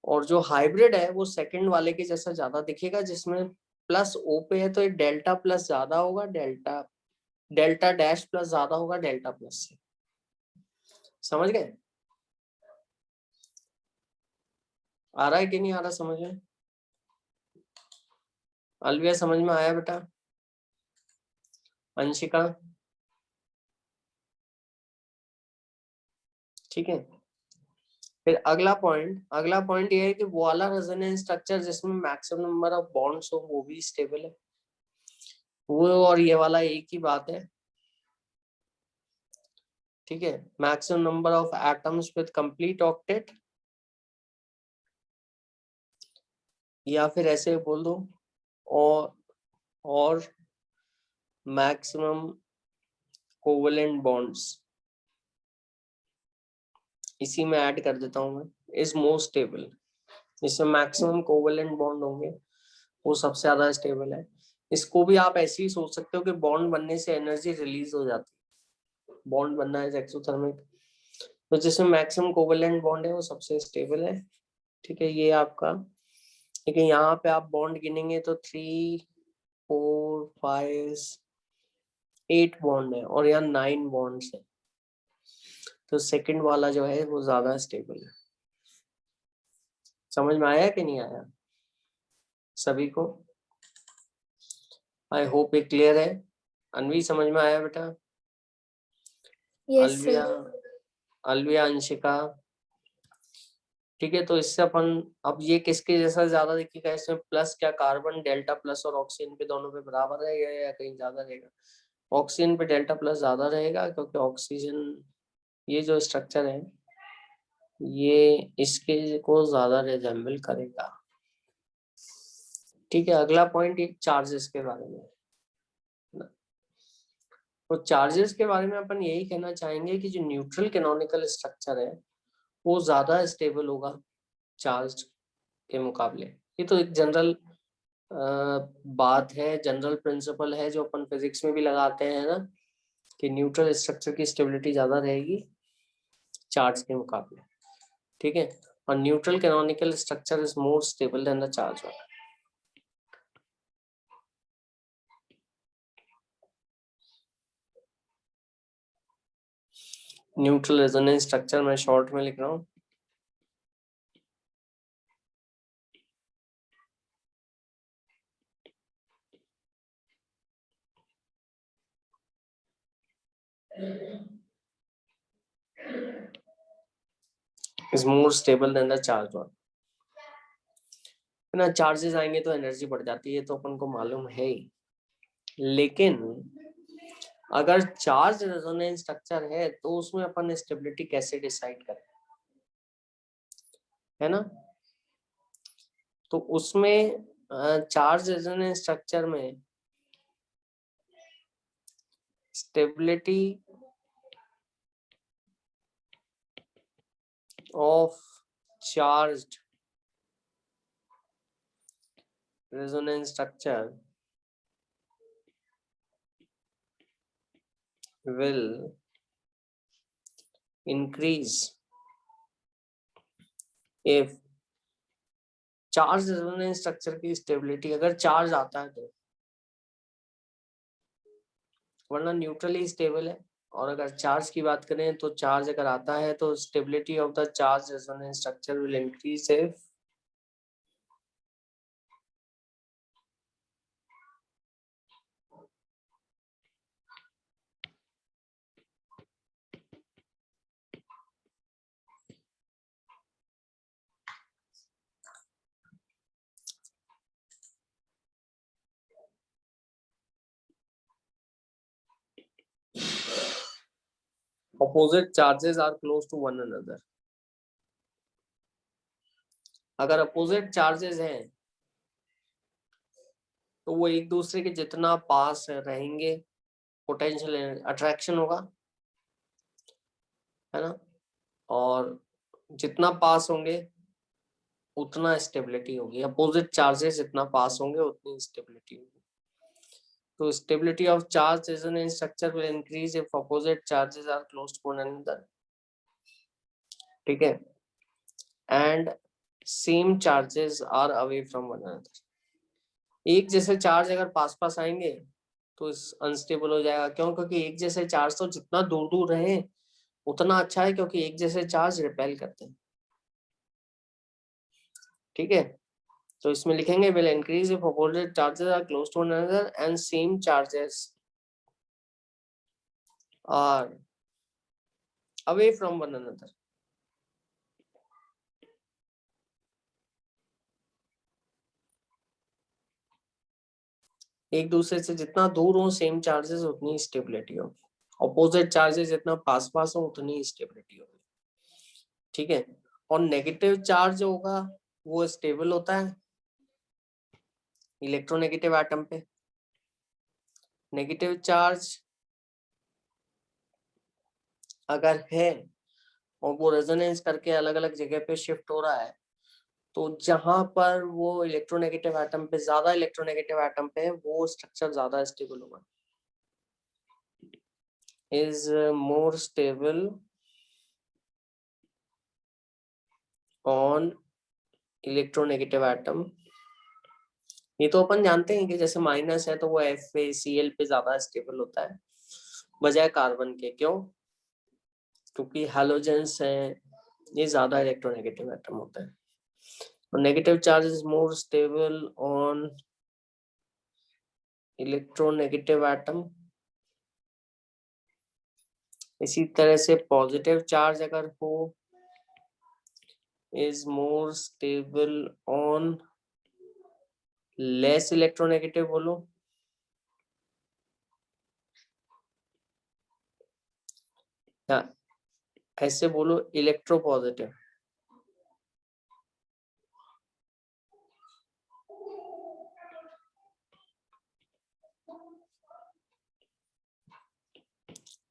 और जो हाइब्रिड है वो सेकंड वाले के जैसा ज्यादा दिखेगा, जिसमें प्लस ओ पे है तो ये डेल्टा प्लस ज्यादा होगा, डेल्टा डेल्टा डैश प्लस ज्यादा होगा डेल्टा प्लस से। समझ गए? आ रहा है कि नहीं आ रहा समझ में? अलविया समझ में आया बेटा? अंशिका ठीक है। फिर अगला पॉइंट ये है कि वो वाला रेजोनेंस स्ट्रक्चर जिसमें मैक्सिमम नंबर ऑफ बॉन्ड्स हो वो भी स्टेबल है। वो और ये वाला एक ही बात है। ठीक है, maximum number of atoms with complete octet, या फिर ऐसे बोल दो और मैक्सिमम कोवेलेंट बॉन्ड्स, इसी में ऐड कर देता हूं मैं, इज मोस्ट स्टेबल। इसमें मैक्सिमम कोवेलेंट बॉन्ड होंगे वो सबसे ज्यादा स्टेबल है। इसको भी आप ऐसे ही सोच सकते हो कि बॉन्ड बनने से एनर्जी रिलीज हो जाती है, बॉन्ड बनना है एक्सोथर्मिक, तो जिसमें मैक्सिमम कोवेलेंट बॉन्ड है वो सबसे स्टेबल है। ठीक है, ये आपका। ठीक है, यहाँ पे आप बॉन्ड गिनेंगे तो 3 4 5 8 बॉन्ड है और यहाँ 9 बॉन्ड्स है, तो सेकंड वाला जो है वो ज्यादा स्टेबल है। समझ में आया कि नहीं आया सभी को? आई होप ये क्लियर है। अनवी समझ में आया बेटा? Yes Alviya, sir. अलविया, अंशिका। ठीक है, तो इससे अपन अब ये किसके जैसा ज्यादा दिखेगा, इसमें प्लस क्या कार्बन डेल्टा प्लस और ऑक्सीजन पे दोनों पे बराबर रहेगा या कहीं ज्यादा रहेगा? ऑक्सीजन पे डेल्टा प्लस ज्यादा रहेगा, क्योंकि ऑक्सीजन ये जो स्ट्रक्चर है ये इसके को ज्यादा रिजेंबल करेगा। ठीक है, अगला पॉइंट एक चार्जेस के बारे में। तो चार्जेस के बारे में अपन यही कहना चाहेंगे कि जो न्यूट्रल कैनोनिकल स्ट्रक्चर है वो ज्यादा स्टेबल होगा चार्ज के मुकाबले। ये तो एक जनरल बात है, जनरल प्रिंसिपल है जो अपन फिजिक्स में भी लगाते हैं ना, कि न्यूट्रल स्ट्रक्चर की स्टेबिलिटी ज्यादा रहेगी चार्ज के मुकाबले। ठीक है, और neutral canonical structure is more stable than the charge वाला। न्यूट्रल रेजोनेंस स्ट्रक्चर मैं शॉर्ट में लिख रहा हूँ। Is more stable than the charge वाला। ना चार्जेस आएंगे तो एनर्जी बढ़ जाती है, तो अपन को मालूम है ही। लेकिन अगर चार्ज रेजोनेंस स्ट्रक्चर है तो उसमें अपन स्टेबिलिटी कैसे डिसाइड करें, है ना? तो उसमें चार्ज रेजोनेंस स्ट्रक्चर में stability of charged resonance structure will increase if charge resonance structure की स्टेबिलिटी, अगर चार्ज आता है तो, वरना न्यूट्रली स्टेबल है। और अगर चार्ज की बात करें तो चार्ज अगर आता है तो stability of the charge resonance structure will increase if opposite charges are close to one another। अगर अपोजिट चार्जेस हैं तो वो एक दूसरे के जितना पास रहेंगे पोटेंशियल अट्रैक्शन होगा, है ना, और जितना पास होंगे उतना स्टेबिलिटी होगी, अपोजिट चार्जेस जितना पास होंगे उतनी स्टेबिलिटी होगी। तो stability of charge is in structure will increase if opposite charges are close to one another, ठीक है, and same charges are away from one another। एक जैसे चार्ज अगर पास पास आएंगे तो अनस्टेबल हो जाएगा, क्यों? क्योंकि एक जैसे चार्ज तो जितना दूर दूर रहे उतना अच्छा है, क्योंकि एक जैसे चार्ज रिपेल करते हैं, ठीक है। तो इसमें लिखेंगे will increase if opposite charges are close to one another and same charges are away from one another। एक दूसरे से जितना दूर हो सेम चार्जेस उतनी स्टेबिलिटी होगी, ऑपोजिट चार्जेस जितना पास पास हो उतनी स्टेबिलिटी होगी, ठीक है। और नेगेटिव चार्ज होगा वो स्टेबल होता है इलेक्ट्रोनेगेटिव एटम पे। नेगेटिव चार्ज अगर है और वो रेजोनेंस करके अलग अलग जगह पे शिफ्ट हो रहा है, तो जहां पर वो इलेक्ट्रोनेगेटिव एटम पे ज्यादा इलेक्ट्रोनेगेटिव एटम पे है वो स्ट्रक्चर ज्यादा स्टेबल होगा, is more stable on electronegative atom. ये तो अपन जानते हैं कि जैसे माइनस है तो वो FeCl पे ज्यादा स्टेबल होता है बजाय कार्बन के, क्यों? क्योंकि हैलोजेंस है, ये ज्यादा इलेक्ट्रोनेगेटिव एटम होता है। और negative charge is more stable on electronegative atom. इसी तरह से पॉजिटिव चार्ज अगर हो is more stable on less electronegative, बोलो या ऐसे बोलो इलेक्ट्रोपॉजिटिव।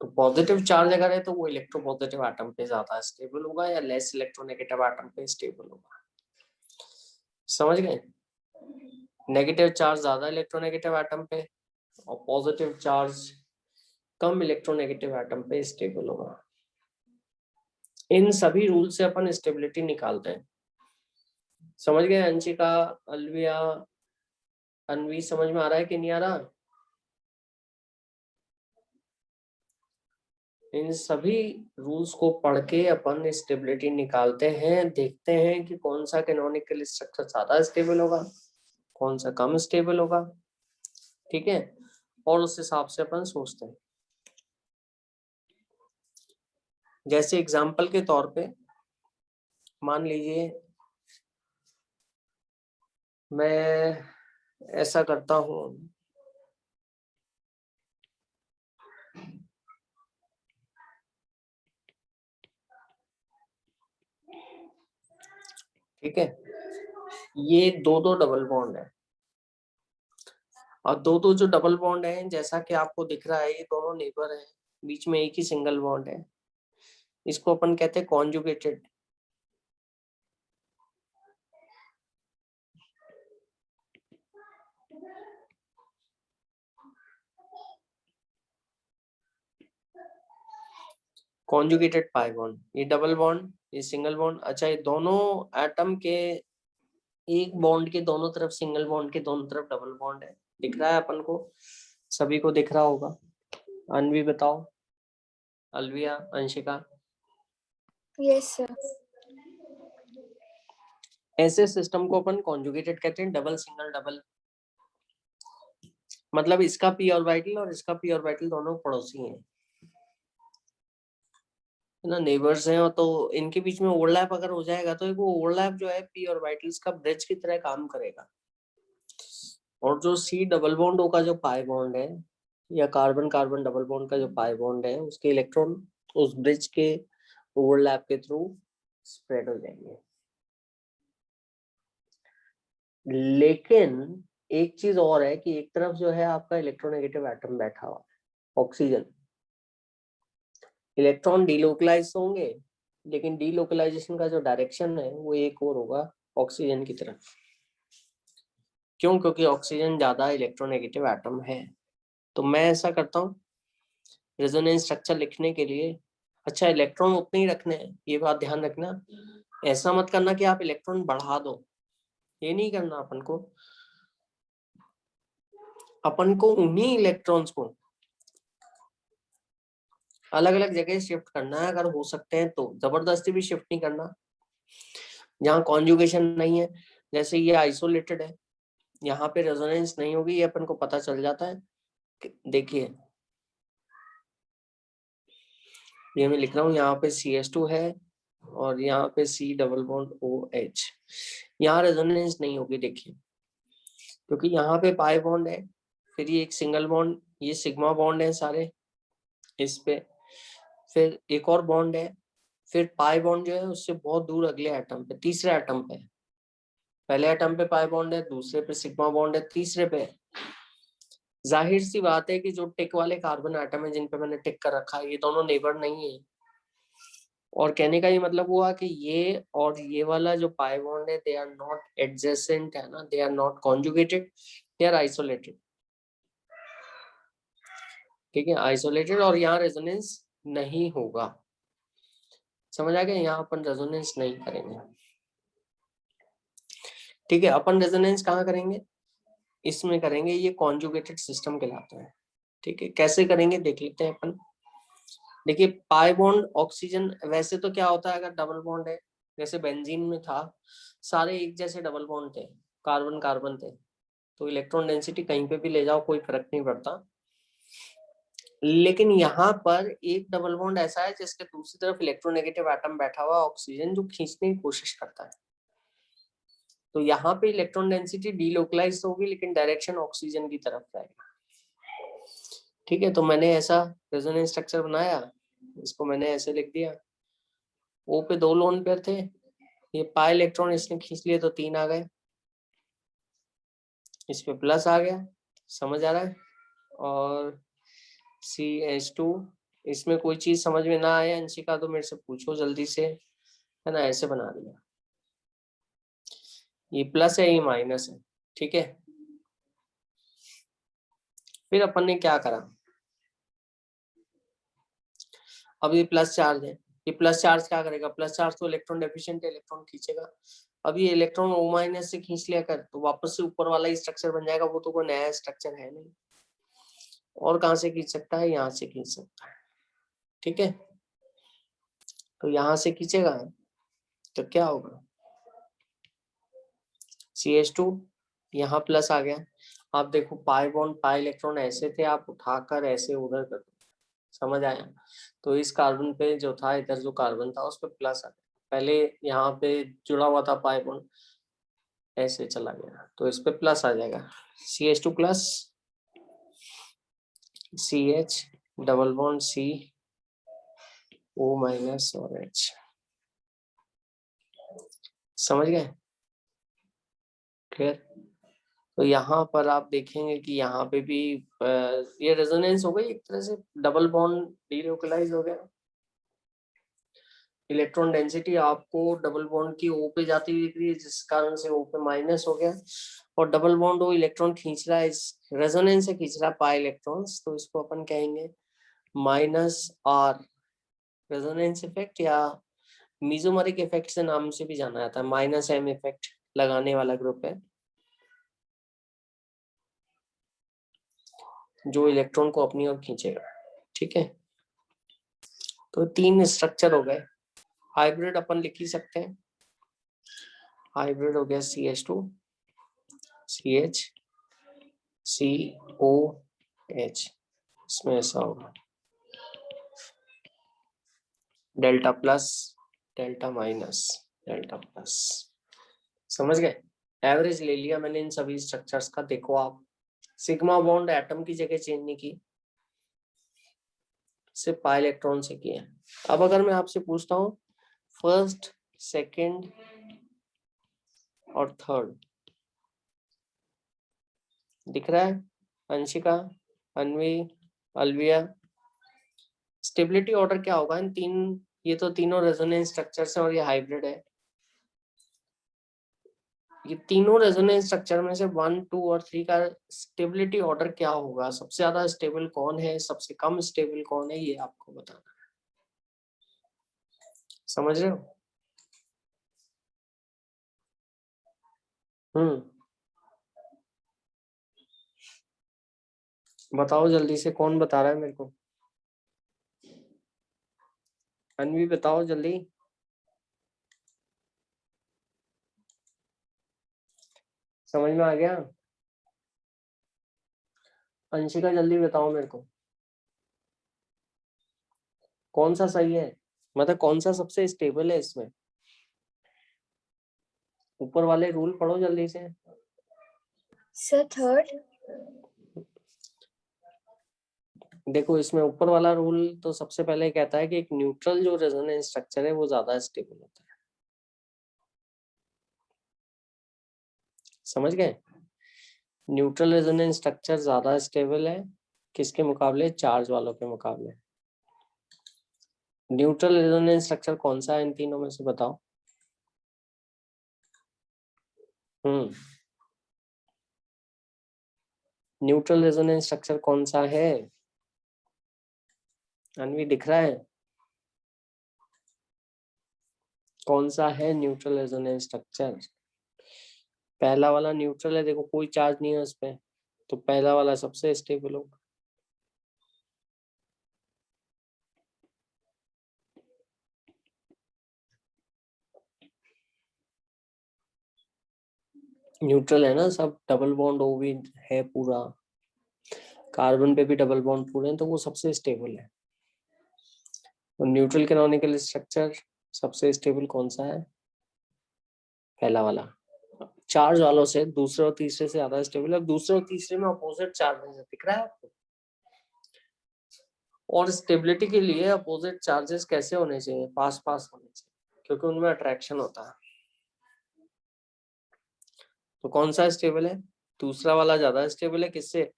तो पॉजिटिव चार्ज अगर है तो वो इलेक्ट्रोपॉजिटिव एटम पे ज्यादा स्टेबल होगा या लेस इलेक्ट्रोनेगेटिव एटम पे स्टेबल होगा, समझ गए? नेगेटिव चार्ज ज्यादा इलेक्ट्रोनेगेटिव एटम पे और पॉजिटिव चार्ज कम इलेक्ट्रोनेगेटिव एटम पे स्टेबल होगा। इन सभी रूल से अपन स्टेबिलिटी निकालते हैं, समझ गए? अंशिका, अलविया, अनवी, समझ में आ रहा है कि नहीं आ रहा? इन सभी रूल्स को पढ़ के अपन स्टेबिलिटी निकालते हैं, देखते हैं कि कौन सा कैनोनिकल स्ट्रक्चर ज्यादा स्टेबल होगा, कौन सा कम स्टेबल होगा, ठीक है, और उस हिसाब से अपन सोचते हैं। जैसे एग्जांपल के तौर पे मान लीजिए मैं ऐसा करता हूं, ठीक है, ये दो दो डबल बॉन्ड है और दो दो जो डबल बॉन्ड है जैसा कि आपको दिख रहा है ये दोनों नेबर हैं, बीच में एक ही सिंगल बॉन्ड है, इसको अपन कहते हैं कॉन्जुगेटेड। कॉन्जुगेटेड पाई बॉन्ड, ये डबल बॉन्ड, ये सिंगल बॉन्ड। अच्छा, ये दोनों एटम के एक बॉन्ड के दोनों तरफ सिंगल बॉन्ड के दोनों तरफ डबल बॉन्ड है, दिख रहा है अपन को? सभी को दिख रहा होगा। अनवी बताओ, अलविया, अंशिका। Yes sir. ऐसे सिस्टम को अपन कॉन्जुगेटेड कहते हैं, डबल सिंगल डबल। मतलब इसका पी ऑर्बिटल और इसका पी ऑर्बिटल दोनों पड़ोसी हैं, है ना, नेबर्स हैं, और तो इनके बीच में ओवरलैप अगर हो जाएगा तो वो ओवरलैप जो है पी ऑर्बिटल्स का ब्रिज की तरह काम करेगा। और जो सी डबल बॉन्ड का जो पाई बॉन्ड है या कार्बन कार्बन डबल बॉन्ड का जो पाई बॉन्ड है उसके इलेक्ट्रॉन उस ब्रिज के ओवरलैप के थ्रू स्प्रेड हो जाएंगे। लेकिन एक चीज और है कि एक तरफ जो है आपका इलेक्ट्रोनेगेटिव एटम बैठा हुआ है ऑक्सीजन, इलेक्ट्रॉन डीलोकलाइज होंगे, लेकिन डीलोकलाइजेशन का जो डायरेक्शन है वो एक और होगा ऑक्सीजन की तरफ। क्यों? क्योंकि ऑक्सीजन ज्यादा इलेक्ट्रोनेगेटिव एटम है। तो मैं ऐसा करता हूँ रेजोनेंस स्ट्रक्चर लिखने के लिए, अच्छा इलेक्ट्रॉन उतने ही रखने हैं, ये बात ध्यान रखना। ऐसा मत करना कि आप इलेक्ट्रॉन बढ़ा दो, ये नहीं करना। अपन को उन्हीं इलेक्ट्रॉन्स को अलग अलग जगह शिफ्ट करना है, अगर हो सकते हैं तो। जबरदस्ती भी शिफ्ट नहीं करना। जहाँ कॉन्जुगेशन नहीं है, जैसे ये आइसोलेटेड है, यहाँ पे रेजोनेंस नहीं होगी, ये अपन को पता चल जाता है। देखिए ये मैं लिख रहा हूँ, यहाँ पे CH2 है और यहाँ पे C डबल बॉन्ड OH, यहाँ रेजोनेंस नहीं होगी। देखिए क्योंकि यहाँ पे पाई बॉन्ड है, फिर ये एक सिंगल बॉन्ड, ये सिग्मा बॉन्ड है सारे इस पे, फिर एक और बॉन्ड है, फिर पाई बॉन्ड जो है उससे बहुत दूर अगले एटम पे, तीसरे एटम पे। पहले एटम पे पाई बॉन्ड है, दूसरे पे सिग्मा बॉन्ड है, तीसरे पे। जाहिर सी बात है कि जो टिक वाले कार्बन एटम है जिन पे मैंने टिक कर रखा है, ये दोनों नेबर नहीं है। और कहने का ये मतलब हुआ कि ये और ये वाला जो पाई बॉन्ड है, दे आर नॉट एडजेसेंट, है ना, they are not conjugated, they are isolated. ठीक है, आइसोलेटेड, और यहाँ रेजोनेंस नहीं होगा। समझ आ गया? यहाँ अपन रेजोनेंस नहीं करेंगे। ठीक है, अपन रेजोनेंस कहाँ करेंगे? इसमें करेंगे, ये कॉन्जुगेटेड सिस्टम कहलाता है। ठीक है, कैसे करेंगे देख लेते हैं अपन। देखिए पाई बॉन्ड ऑक्सीजन, वैसे तो क्या होता है अगर डबल बॉन्ड है, जैसे बेंजीन में था, सारे एक जैसे डबल बॉन्ड थे, कार्बन कार्बन थे, तो इलेक्ट्रॉन डेंसिटी कहीं पे भी ले जाओ कोई फर्क नहीं पड़ता। लेकिन यहाँ पर एक डबल बॉन्ड ऐसा है जिसके दूसरी तरफ इलेक्ट्रोनेगेटिव एटम बैठा हुआ ऑक्सीजन, जो खींचने की कोशिश करता है। तो यहाँ पे इलेक्ट्रॉन डेंसिटी डीलोकलाइज होगी, लेकिन डायरेक्शन ऑक्सीजन की तरफ रहेगा। ठीक है, तो मैंने ऐसा रेजोनेंस स्ट्रक्चर बनाया, इसको मैंने ऐसे लिख दिया। ओ पे 2 लोन पेयर थे, ये पाई इलेक्ट्रॉन इसने खींच लिए तो 3 आ गए, इस पे प्लस आ गया, समझ आ रहा है। और CH2, इसमें कोई चीज समझ में ना आए अंशिका तो मेरे से पूछो जल्दी से, है ना, ऐसे बना दिया। ये प्लस है, ये माइनस है। ठीक है, फिर अपन ने क्या करा, अब ये प्लस चार्ज है, ये प्लस चार्ज क्या करेगा, प्लस चार्ज तो इलेक्ट्रॉन डेफिशिएंट है, इलेक्ट्रॉन खींचेगा। अब ये इलेक्ट्रॉन O- से खींच लिया कर, तो वापस से ऊपर वाला ही स्ट्रक्चर बन जाएगा, वो तो कोई नया स्ट्रक्चर है नहीं। और कहाँ से खींच सकता है, यहाँ से खींच सकता है। ठीक है, तो यहाँ से खींचेगा तो क्या होगा, CH2, यहाँ प्लस आ गया। आप देखो पाई बॉन्ड पाई इलेक्ट्रॉन ऐसे थे, आप उठाकर ऐसे उधर कर दो, समझ आया। तो इस कार्बन पे जो था, इधर जो कार्बन था उस पर प्लस आ गया, पहले यहाँ पे जुड़ा हुआ था पाई बॉन्ड, ऐसे चला गया, तो इस पे प्लस आ जाएगा, CH2 plus CH double bond C O minus और H। समझ गए? क्लियर? तो यहाँ पर आप देखेंगे कि यहाँ पे भी ये रेजोनेंस हो गई एक तरह से, डबल बॉन्ड डीलोकलाइज हो गया। इलेक्ट्रॉन डेंसिटी आपको डबल बॉन्ड की O पे जाती हुई दिख रही है, जिस कारण से O पे माइनस हो गया, और डबल बॉन्ड वो इलेक्ट्रॉन खींच रहा है, इस रेजोनेंस से खींच रहा है पाई इलेक्ट्रॉन्स, तो इसको अपन कहेंगे -R रेजोनेंस इफेक्ट, या मीजोमेरिक इफेक्ट से नाम से भी जाना जाता है। -M इफेक्ट लगाने वाला ग्रुप है जो इलेक्ट्रॉन को अपनी ओर खींचेगा। ठीक है, तो 3 स्ट्रक्चर हो गए। हाइब्रिड अपन लिख ही सकते हैं, हाइब्रिड हो गया CH2 CH COH, इसमें ऐसा होगा delta plus delta minus delta plus. समझ गए? एवरेज ले लिया मैंने इन सभी स्ट्रक्चर्स का। देखो आप, सिग्मा बॉन्ड एटम की जगह चेंज नहीं की, सिर्फ पाई इलेक्ट्रॉन से किया। अब अगर मैं आपसे पूछता हूँ फर्स्ट सेकंड और थर्ड, दिख रहा है? अंशिका, अन्वी, अलविया, स्टेबिलिटी ऑर्डर क्या होगा इन तीन, ये तो तीनों रेजोनेंस स्ट्रक्चर्स हैं और ये हाइब्रिड है। ये तीनों रेजोनेंस स्ट्रक्चर में से 1, 2 और 3 का स्टेबिलिटी ऑर्डर क्या होगा, सबसे ज्यादा स्टेबल कौन है, सबसे कम स्टेबल कौन है, ये आपको बताना है। समझ रहे हो? बताओ जल्दी से, कौन बता रहा है मेरे को? अनवी बताओ जल्दी। समझ में आ गया? अंशिका जल्दी बताओ मेरे को, कौन सा सही है, मतलब कौन सा सबसे स्टेबल है इसमें? ऊपर वाले रूल पढ़ो जल्दी से। Sir third. देखो इसमें ऊपर वाला रूल तो सबसे पहले कहता है कि एक न्यूट्रल जो रेजोनेंस स्ट्रक्चर है वो ज्यादा स्टेबल होता है। समझ गए? न्यूट्रल रेजोनेंस स्ट्रक्चर ज्यादा स्टेबल है किसके मुकाबले? चार्ज वालों के मुकाबले। न्यूट्रल रेजोनेंस स्ट्रक्चर कौन सा है इन तीनों में से बताओ? न्यूट्रल रेजोनेंस स्ट्रक्चर कौन सा है? अनवी दिख रहा है? कौन सा है न्यूट्रल रेजोनेंस स्ट्रक्चर? पहला वाला न्यूट्रल है, देखो कोई चार्ज नहीं है उस पे, तो पहला वाला सबसे स्टेबल होगा। न्यूट्रल है ना सब, डबल बॉन्ड ओ भी है पूरा, कार्बन पे भी डबल बॉन्ड पूरे हैं, तो वो सबसे स्टेबल है। और न्यूट्रल कैनोनिकल स्ट्रक्चर सबसे स्टेबल कौन सा है? पहला वाला। चार्ज वालों से दूसरे और तीसरे से ज्यादा स्टेबल है। अब दूसरे और तीसरे में अपोजिट चार्ज है, दिख रहा है आपको? और स्टेबिलिटी के लिए अपोजिट चार्जेस कैसे होने चाहिए? पास पास होने चाहिए, क्योंकि उनमें अट्रैक्शन होता है। तो कौन सा स्टेबल है? दूसरा वाला ज्यादा स्टेबल है किससे?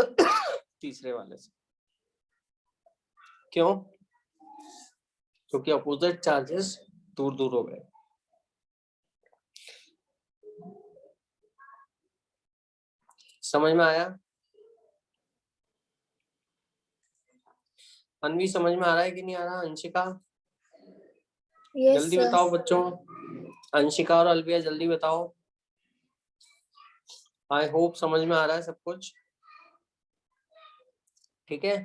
तीसरे वाले से। क्यों? क्योंकि अपोजिट चार्जेस दूर दूर हो गए। समझ में आया? अनवी समझ में आ रहा है कि नहीं आ रहा? अंशिका यस जल्दी सर। बताओ बच्चों, अंशिका और अलविया जल्दी बताओ। आई होप समझ में आ रहा है सब कुछ, ठीक है?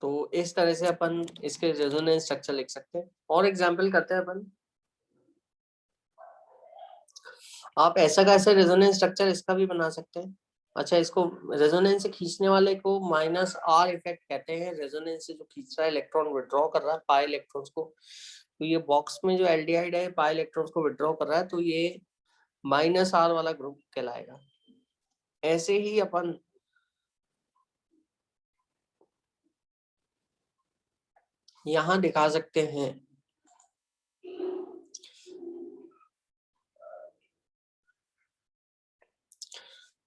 तो इस तरह से अपन इसके रेजोनेंस स्ट्रक्चर लिख सकते हैं। और एग्जांपल करते हैं अपन। आप ऐसा कैसे रेजोनेंस स्ट्रक्चर इसका भी बना सकते हैं। अच्छा, इसको रेजोनेंस से खींचने वाले को माइनस आर इफेक्ट कहते हैं। रेजोनेंस से जो खींच रहा है, इलेक्ट्रॉन विड्रॉ कर रहा है पाई इलेक्ट्रॉन्स को, तो ये बॉक्स में जो एल्डिहाइड है पाई इलेक्ट्रॉन्स को विड्रॉ कर रहा है, तो ये माइनस आर वाला ग्रुप कहलाएगा। ऐसे ही अपन यहां दिखा सकते हैं।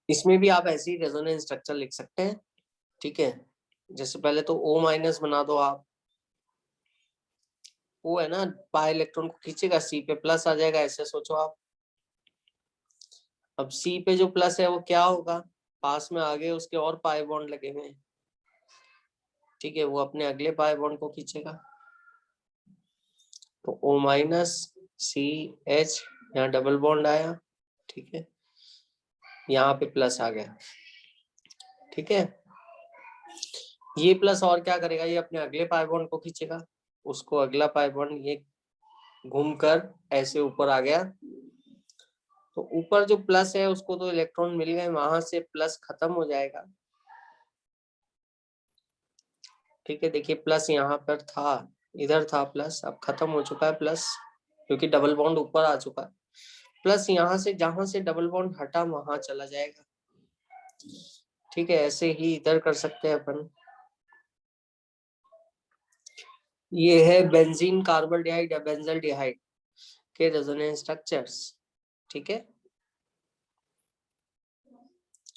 इसमें भी आप ऐसे ही रेजोनेंस स्ट्रक्चर लिख सकते हैं, ठीक है? जैसे पहले तो O माइनस बना दो आप। वो है ना, पाई इलेक्ट्रॉन को खींचेगा, C पे प्लस आ जाएगा, ऐसे सोचो आप। अब C पे जो प्लस है वो क्या होगा? पास में आगे उसके और पाई बॉन्ड लगे हुए हैं, ठीक है? वो अपने अगले पाई बॉन्ड को खींचेगा। तो O माइनस CH, यहाँ डबल बॉन्ड आया, ठीक है? यहाँ पे प्लस आ गया, ठीक है? ये प्लस और क्या करेगा? ये अपने अगले पाई बॉन्ड को खींचेगा, उसको अगला पाई बॉन्ड ये घूमकर ऐसे ऊपर आ गया। तो ऊपर जो प्लस है उसको तो इलेक्ट्रॉन मिल गए, वहां से प्लस खत्म हो जाएगा, ठीक है? देखिए प्लस यहाँ पर था, इधर था प्लस, अब खत्म हो चुका है प्लस, क्योंकि डबल बॉन्ड ऊपर आ चुका है। प्लस यहाँ से जहां से डबल बॉन्ड हटा वहां चला जाएगा, ठीक है? ऐसे ही इधर कर सकते हैं अपन। ये है बेंजीन कार्बोल्डिहाइड या बेंजल्डिहाइड के रेजोनेंस स्ट्रक्चर्स, ठीक है?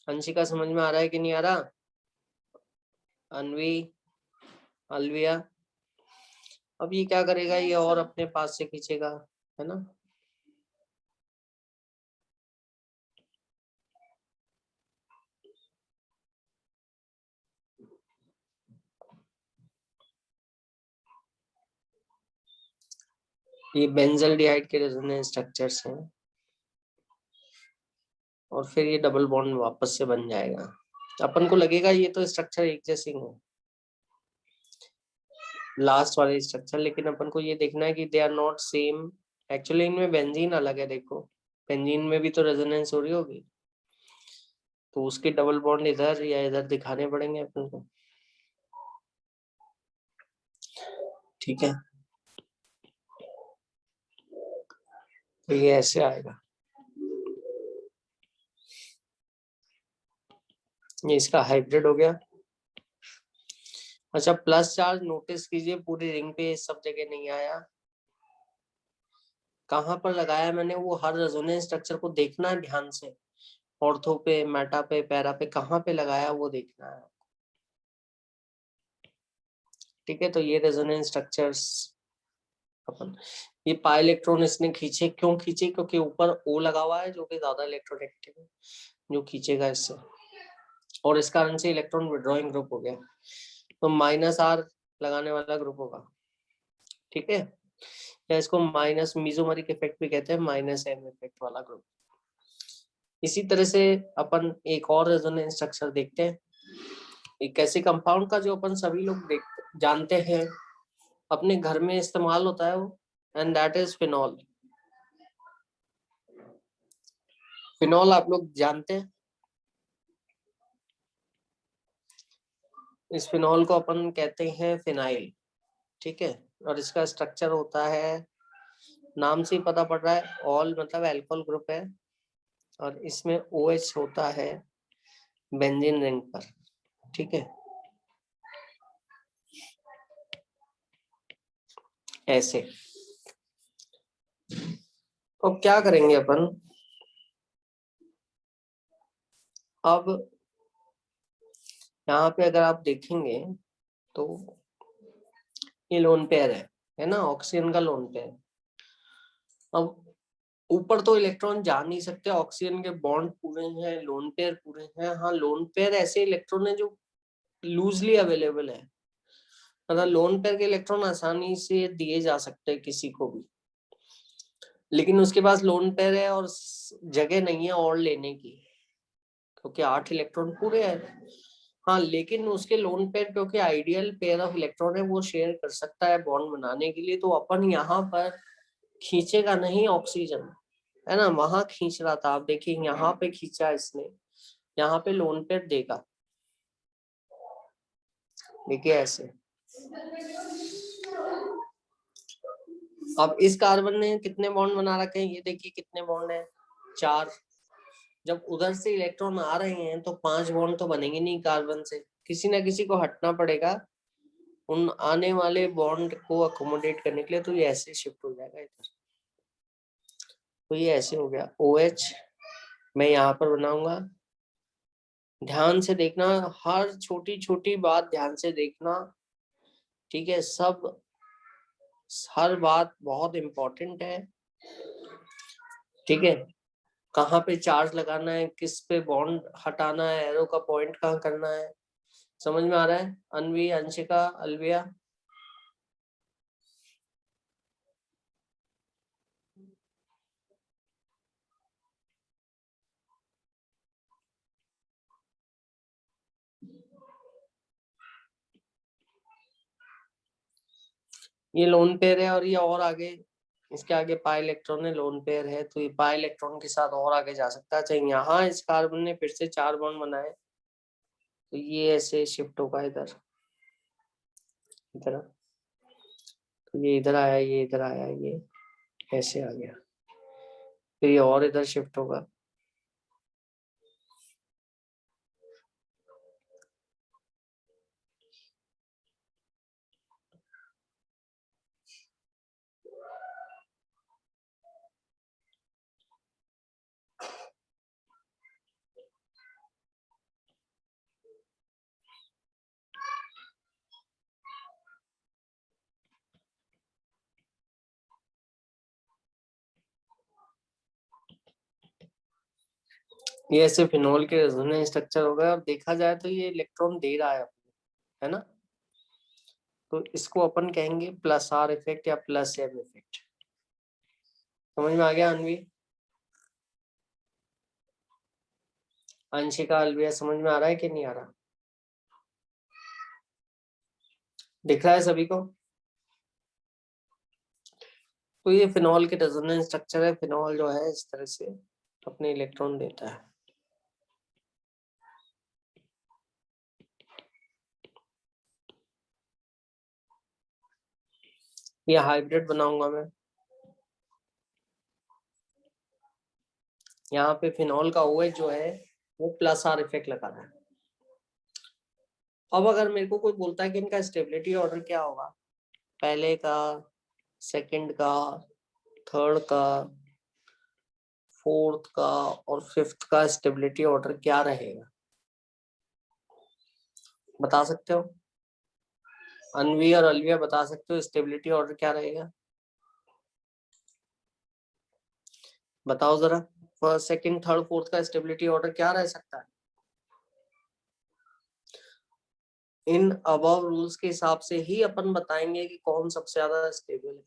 अंशिका समझ में आ रहा है कि नहीं आ रहा? अनवी, अलविया, अब ये क्या करेगा, ये और अपने पास से खींचेगा, है ना। ये बेंजल्डिहाइड के रेजोनेंस स्ट्रक्चर्स हैं और फिर ये डबल बॉन्ड वापस से बन जाएगा। अपन को लगेगा ये तो स्ट्रक्चर एक जैसे ही है लास्ट वाले स्ट्रक्चर, लेकिन अपन को ये देखना है कि they are not same. Actually इनमें बेंजीन अलग है, देखो बेंजीन में भी तो रेजोनेंस हो रही होगी, तो उसके डबल बॉन्ड इधर या इधर दिखाने पड़ेंगे अपन को, ठीक है। तो ये ऐसे आएगा, ये इसका हाइब्रिड हो गया। अच्छा, प्लस चार्ज नोटिस कीजिए पूरी रिंग पे सब जगह नहीं आया, कहाँ पर लगाया मैंने, वो हर रेजोनेंस स्ट्रक्चर को देखना है ध्यान से, ऑर्थो पे, मेटा पे, पैरा पे, कहाँ पे लगाया वो देखना है, ठीक है। तो ये रेजोनेंस स्ट्रक्चर्स अपन, ये पाई इलेक्ट्रॉन इसने खींचे, क्यों खींचे, क्योंकि ऊपर ओ लगा हुआ है जो कि ज्यादा इलेक्ट्रोनेगेटिव है, जो खींचेगा इससे, और इस कारण से इलेक्ट्रॉन विड्रॉइंग ग्रुप हो गया, तो माइनस आर लगाने वाला ग्रुप होगा, ठीक है। या इसको माइनस मीजोमरिक इफेक्ट भी कहते हैं, माइनस एम इफेक्ट वाला ग्रुप। इसी तरह से अपन एक और रेजोनेंस स्ट्रक्चर देखते हैं, एक ऐसे कंपाउंड का जो अपन सभी लोग जानते हैं, अपने घर में इस्तेमाल होता है वो, and that is phenol. Phenol आप लोग जानते हैं, इस फिनॉल को अपन कहते हैं फिनाइल, ठीक है। और इसका स्ट्रक्चर होता है, नाम से ही पता पड़ रहा है, ऑल मतलब अल्कोहल ग्रुप है, और इसमें OH होता है बेंजीन रिंग पर, ठीक है, ऐसे। तो क्या करेंगे अपन, अब यहाँ पे अगर आप देखेंगे तो ये लोन पेयर है ना, ऑक्सीजन का लोन पेयर। अब ऊपर तो इलेक्ट्रॉन जा नहीं सकते, ऑक्सीजन के बॉन्ड पूरे हैं, लोन पेयर पूरे हैं। हाँ, लोन पेयर ऐसे इलेक्ट्रॉन है जो लूजली अवेलेबल है, मतलब लोन पेयर के इलेक्ट्रॉन आसानी से दिए जा सकते हैं किसी को भी, लेकिन उसके पास लोन पेयर है और जगह नहीं है और लेने की, क्योंकि 8 इलेक्ट्रॉन पूरे हैं। हाँ, लेकिन उसके लोन पेयर क्योंकि आइडियल पेयर ऑफ इलेक्ट्रॉन है, वो शेयर कर सकता है बॉन्ड बनाने के लिए, तो अपन यहाँ पर खींचेगा नहीं ऑक्सीजन, है ना, वहां खींच रहा था, आप देखिए यहाँ पे खींचा इसने, यहाँ पे लोन पेयर देगा, देखिए ऐसे। अब इस कार्बन ने कितने बॉन्ड बना रखे हैं, ये देखिए कितने बॉन्ड है, 4। जब उधर से इलेक्ट्रॉन आ रहे हैं तो 5 बॉन्ड तो बनेंगे नहीं कार्बन से, किसी ना किसी को हटना पड़ेगा उन आने वाले बॉन्ड को अकोमोडेट करने के लिए, तो ये ऐसे शिफ्ट हो जाएगा इधर, तो ये ऐसे हो गया OH, मैं यहाँ पर बनाऊंगा, ध्यान से देखना, हर छोटी छोटी बात ध्यान से देखना, ठीक है, सब हर बात बहुत इंपॉर्टेंट है, ठीक है। कहाँ पे चार्ज लगाना है, किस पे बॉन्ड हटाना है, एरो का पॉइंट कहाँ करना है, समझ में आ रहा है अनवी, अंशिका, अलविया? ये लोन पेयर है, और ये और आगे, इसके आगे पाई इलेक्ट्रॉन है, लोन पेयर है, तो ये पाई इलेक्ट्रॉन के साथ और आगे जा सकता है। चाहे यहाँ इस कार्बन ने फिर से 4 बॉन्ड बनाए, तो ये ऐसे शिफ्ट होगा इधर, इधर, तो ये इधर आया, ये इधर आया, ये ऐसे आ गया, फिर ये और इधर शिफ्ट होगा, ये ऐसे फिनोल के रेजोनेंस स्ट्रक्चर हो गए। और देखा जाए तो ये इलेक्ट्रॉन दे रहा है ना, तो इसको अपन कहेंगे प्लस आर इफेक्ट या प्लस एम इफेक्ट। समझ में आ गया अनवी? अंशिका, अलविया, समझ में आ रहा है कि नहीं आ रहा? दिख रहा है सभी को? तो ये फिनॉल के रेजोनेंस स्ट्रक्चर है। फिनॉल जो है इस तरह से अपने इलेक्ट्रॉन देता है। ये हाइब्रिड बनाऊंगा मैं। यहाँ पे फिनॉल का OH जो है वो प्लस आर इफेक्ट लगा रहा है। अब अगर मेरे को कोई बोलता है कि इनका स्टेबिलिटी ऑर्डर क्या होगा, पहले का, सेकंड का, थर्ड का, फोर्थ का और फिफ्थ का स्टेबिलिटी ऑर्डर क्या रहेगा, बता सकते हो? अनवी और अलविया बता सकते हो स्टेबिलिटी ऑर्डर क्या रहेगा? बताओ जरा। फर्स्ट, सेकंड, थर्ड, फोर्थ का स्टेबिलिटी ऑर्डर क्या रह सकता है? इन अबव रूल्स के हिसाब से ही अपन बताएंगे कि कौन सबसे ज्यादा स्टेबल है।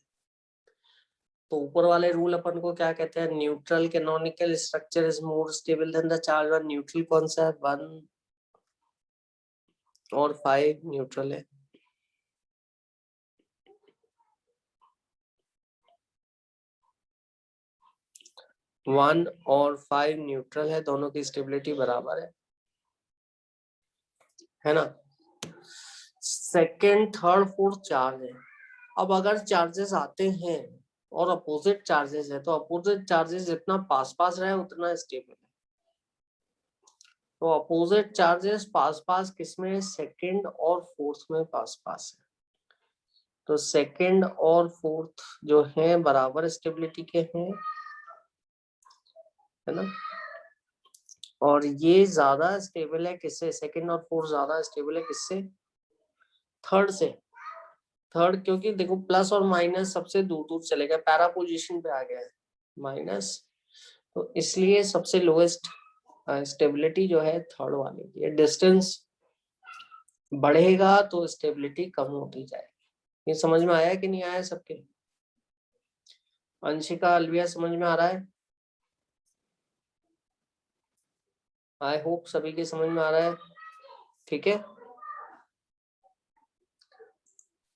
तो ऊपर वाले रूल अपन को क्या कहते हैं? Neutral canonical structure is more stable than the charge one. Neutral कौन सा है? 1 और 5 न्यूट्रल है। वन और 5 न्यूट्रल है, दोनों की स्टेबिलिटी बराबर है ना? सेकेंड, थर्ड, फोर्थ चार्ज है। अब अगर चार्जेस आते हैं और अपोजिट चार्जेस है, तो अपोजिट चार्जेस जितना पास पास रहे उतना स्टेबल है। तो अपोजिट चार्जेस पास पास किसमें? सेकंड और फोर्थ में पास पास है। तो सेकंड और फोर्थ जो है बराबर स्टेबिलिटी के हैं, है ना? और ये ज्यादा स्टेबल है किससे? सेकंड और फोर्थ ज्यादा स्टेबल है किससे? थर्ड से। थर्ड, क्योंकि देखो प्लस और माइनस सबसे दूर दूर चले गए, पैरा पोजीशन पे आ गया है माइनस, तो इसलिए सबसे लोएस्ट स्टेबिलिटी जो है थर्ड वाले की है। डिस्टेंस बढ़ेगा तो स्टेबिलिटी कम होती जाएगी। ये समझ में आया कि नहीं आया सबके? अंशिका, अलविया, समझ में आ रहा है? आई होप सभी के समझ में आ रहा है। ठीक है,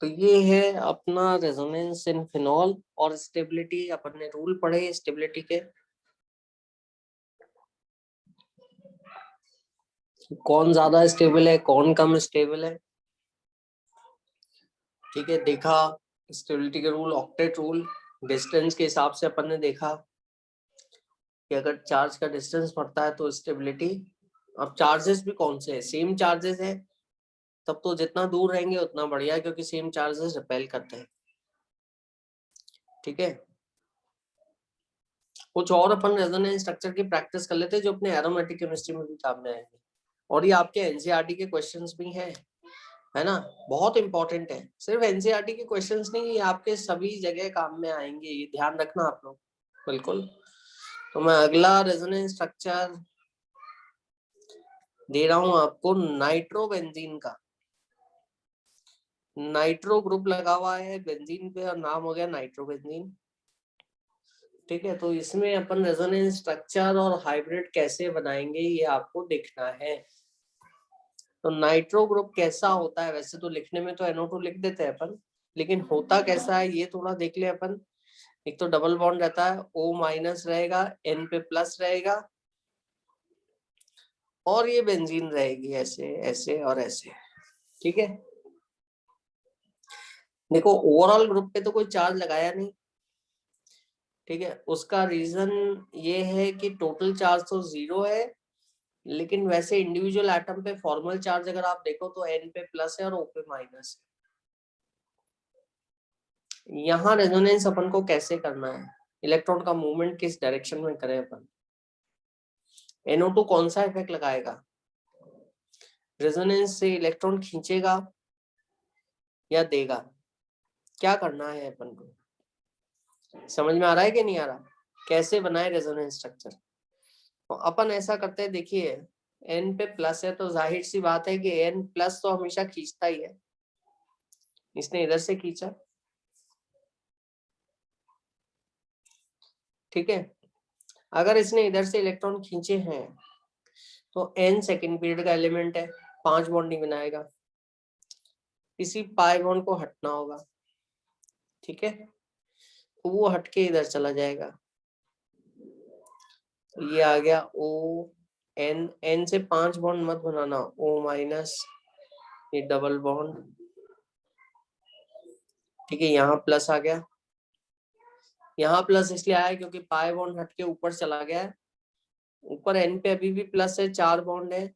तो ये है अपना रेजोनेंस इन फिनॉल। और स्टेबिलिटी अपन ने रूल पढ़े स्टेबिलिटी के, कौन ज्यादा स्टेबल है कौन कम स्टेबल है। ठीक है, देखा स्टेबिलिटी के रूल, ऑक्टेट रूल। डिस्टेंस के हिसाब से अपन ने देखा कि अगर चार्ज का डिस्टेंस बढ़ता है तो स्टेबिलिटी। अब चार्जेस भी कौन से है? सेम चार्जेस है, तब तो जितना दूर रहेंगे उतना बढ़िया, क्योंकि सेम चार्जेस रिपेल करते हैं। ठीक है, कुछ और अपन रेजोनेंस स्ट्रक्चर की प्रैक्टिस कर लेते हैं जो अपने एरोमेटिक केमिस्ट्री में भी काम में आएंगे। और ये आपके एनसीईआरटी के क्वेश्चंस भी हैं, है ना? बहुत इंपॉर्टेंट है। सिर्फ एनसीईआरटी के क्वेश्चंस नहीं, ये आपके सभी जगह काम में आएंगे, ये ध्यान रखना आप लोग। बिल्कुल। तो मैं अगला रेजोनेंस स्ट्रक्चर दे रहा हूं आपको, नाइट्रोबेंजीन का। नाइट्रो ग्रुप लगा हुआ है बेंजीन पे और नाम हो गया नाइट्रोबेंजीन। ठीक है, तो इसमें अपन रेजोनेंस स्ट्रक्चर और हाइब्रिड कैसे बनाएंगे ये आपको देखना है। तो नाइट्रो ग्रुप कैसा होता है? वैसे तो लिखने में तो NO2 लिख देते हैं अपन, लेकिन होता कैसा है ये थोड़ा देख ले अपन। एक तो डबल बॉन्ड रहता है, O- रहेगा, N पे प्लस रहेगा, और ये बेंजीन रहेगी ऐसे ऐसे और ऐसे। ठीक है, देखो ओवरऑल ग्रुप पे तो कोई चार्ज लगाया नहीं। ठीक है, उसका रीजन ये है कि टोटल चार्ज तो 0 है, लेकिन वैसे इंडिविजुअल एटम पे फॉर्मल चार्ज अगर आप देखो तो N पे प्लस है और O पे माइनस है। यहाँ रेजोनेंस अपन को कैसे करना है, इलेक्ट्रॉन का मूवमेंट किस डायरेक्शन में करें अपन? NO2 कौन सा इफेक्ट लगाएगा? रेजोनेंस से इलेक्ट्रॉन खींचेगा या देगा? क्या करना है अपन को? समझ में आ रहा है कि नहीं आ रहा? कैसे बनाए रेजोनेंस स्ट्रक्चर? तो अपन ऐसा करते हैं, देखिए n पे प्लस है तो जाहिर सी बात है कि n प्लस तो हमेशा खींचता ही है, इसने इधर से खींचा, ठीक है। अगर इसने इधर से इलेक्ट्रॉन खींचे हैं तो n सेकेंड पीरियड का एलिमेंट है, 5 बॉन्ड नहीं बनाएगा, किसी पाई बॉन्ड को हटना होगा, ठीक है, तो वो हटके इधर चला जाएगा, तो ये आ गया O n, n से 5 बॉन्ड मत बनाना, O माइनस, ये डबल बॉन्ड, ठीक है, यहाँ प्लस आ गया, यहाँ प्लस इसलिए आया क्योंकि पाई बॉन्ड हटके ऊपर चला गया है, ऊपर n पे अभी भी प्लस है, 4 बॉन्ड है,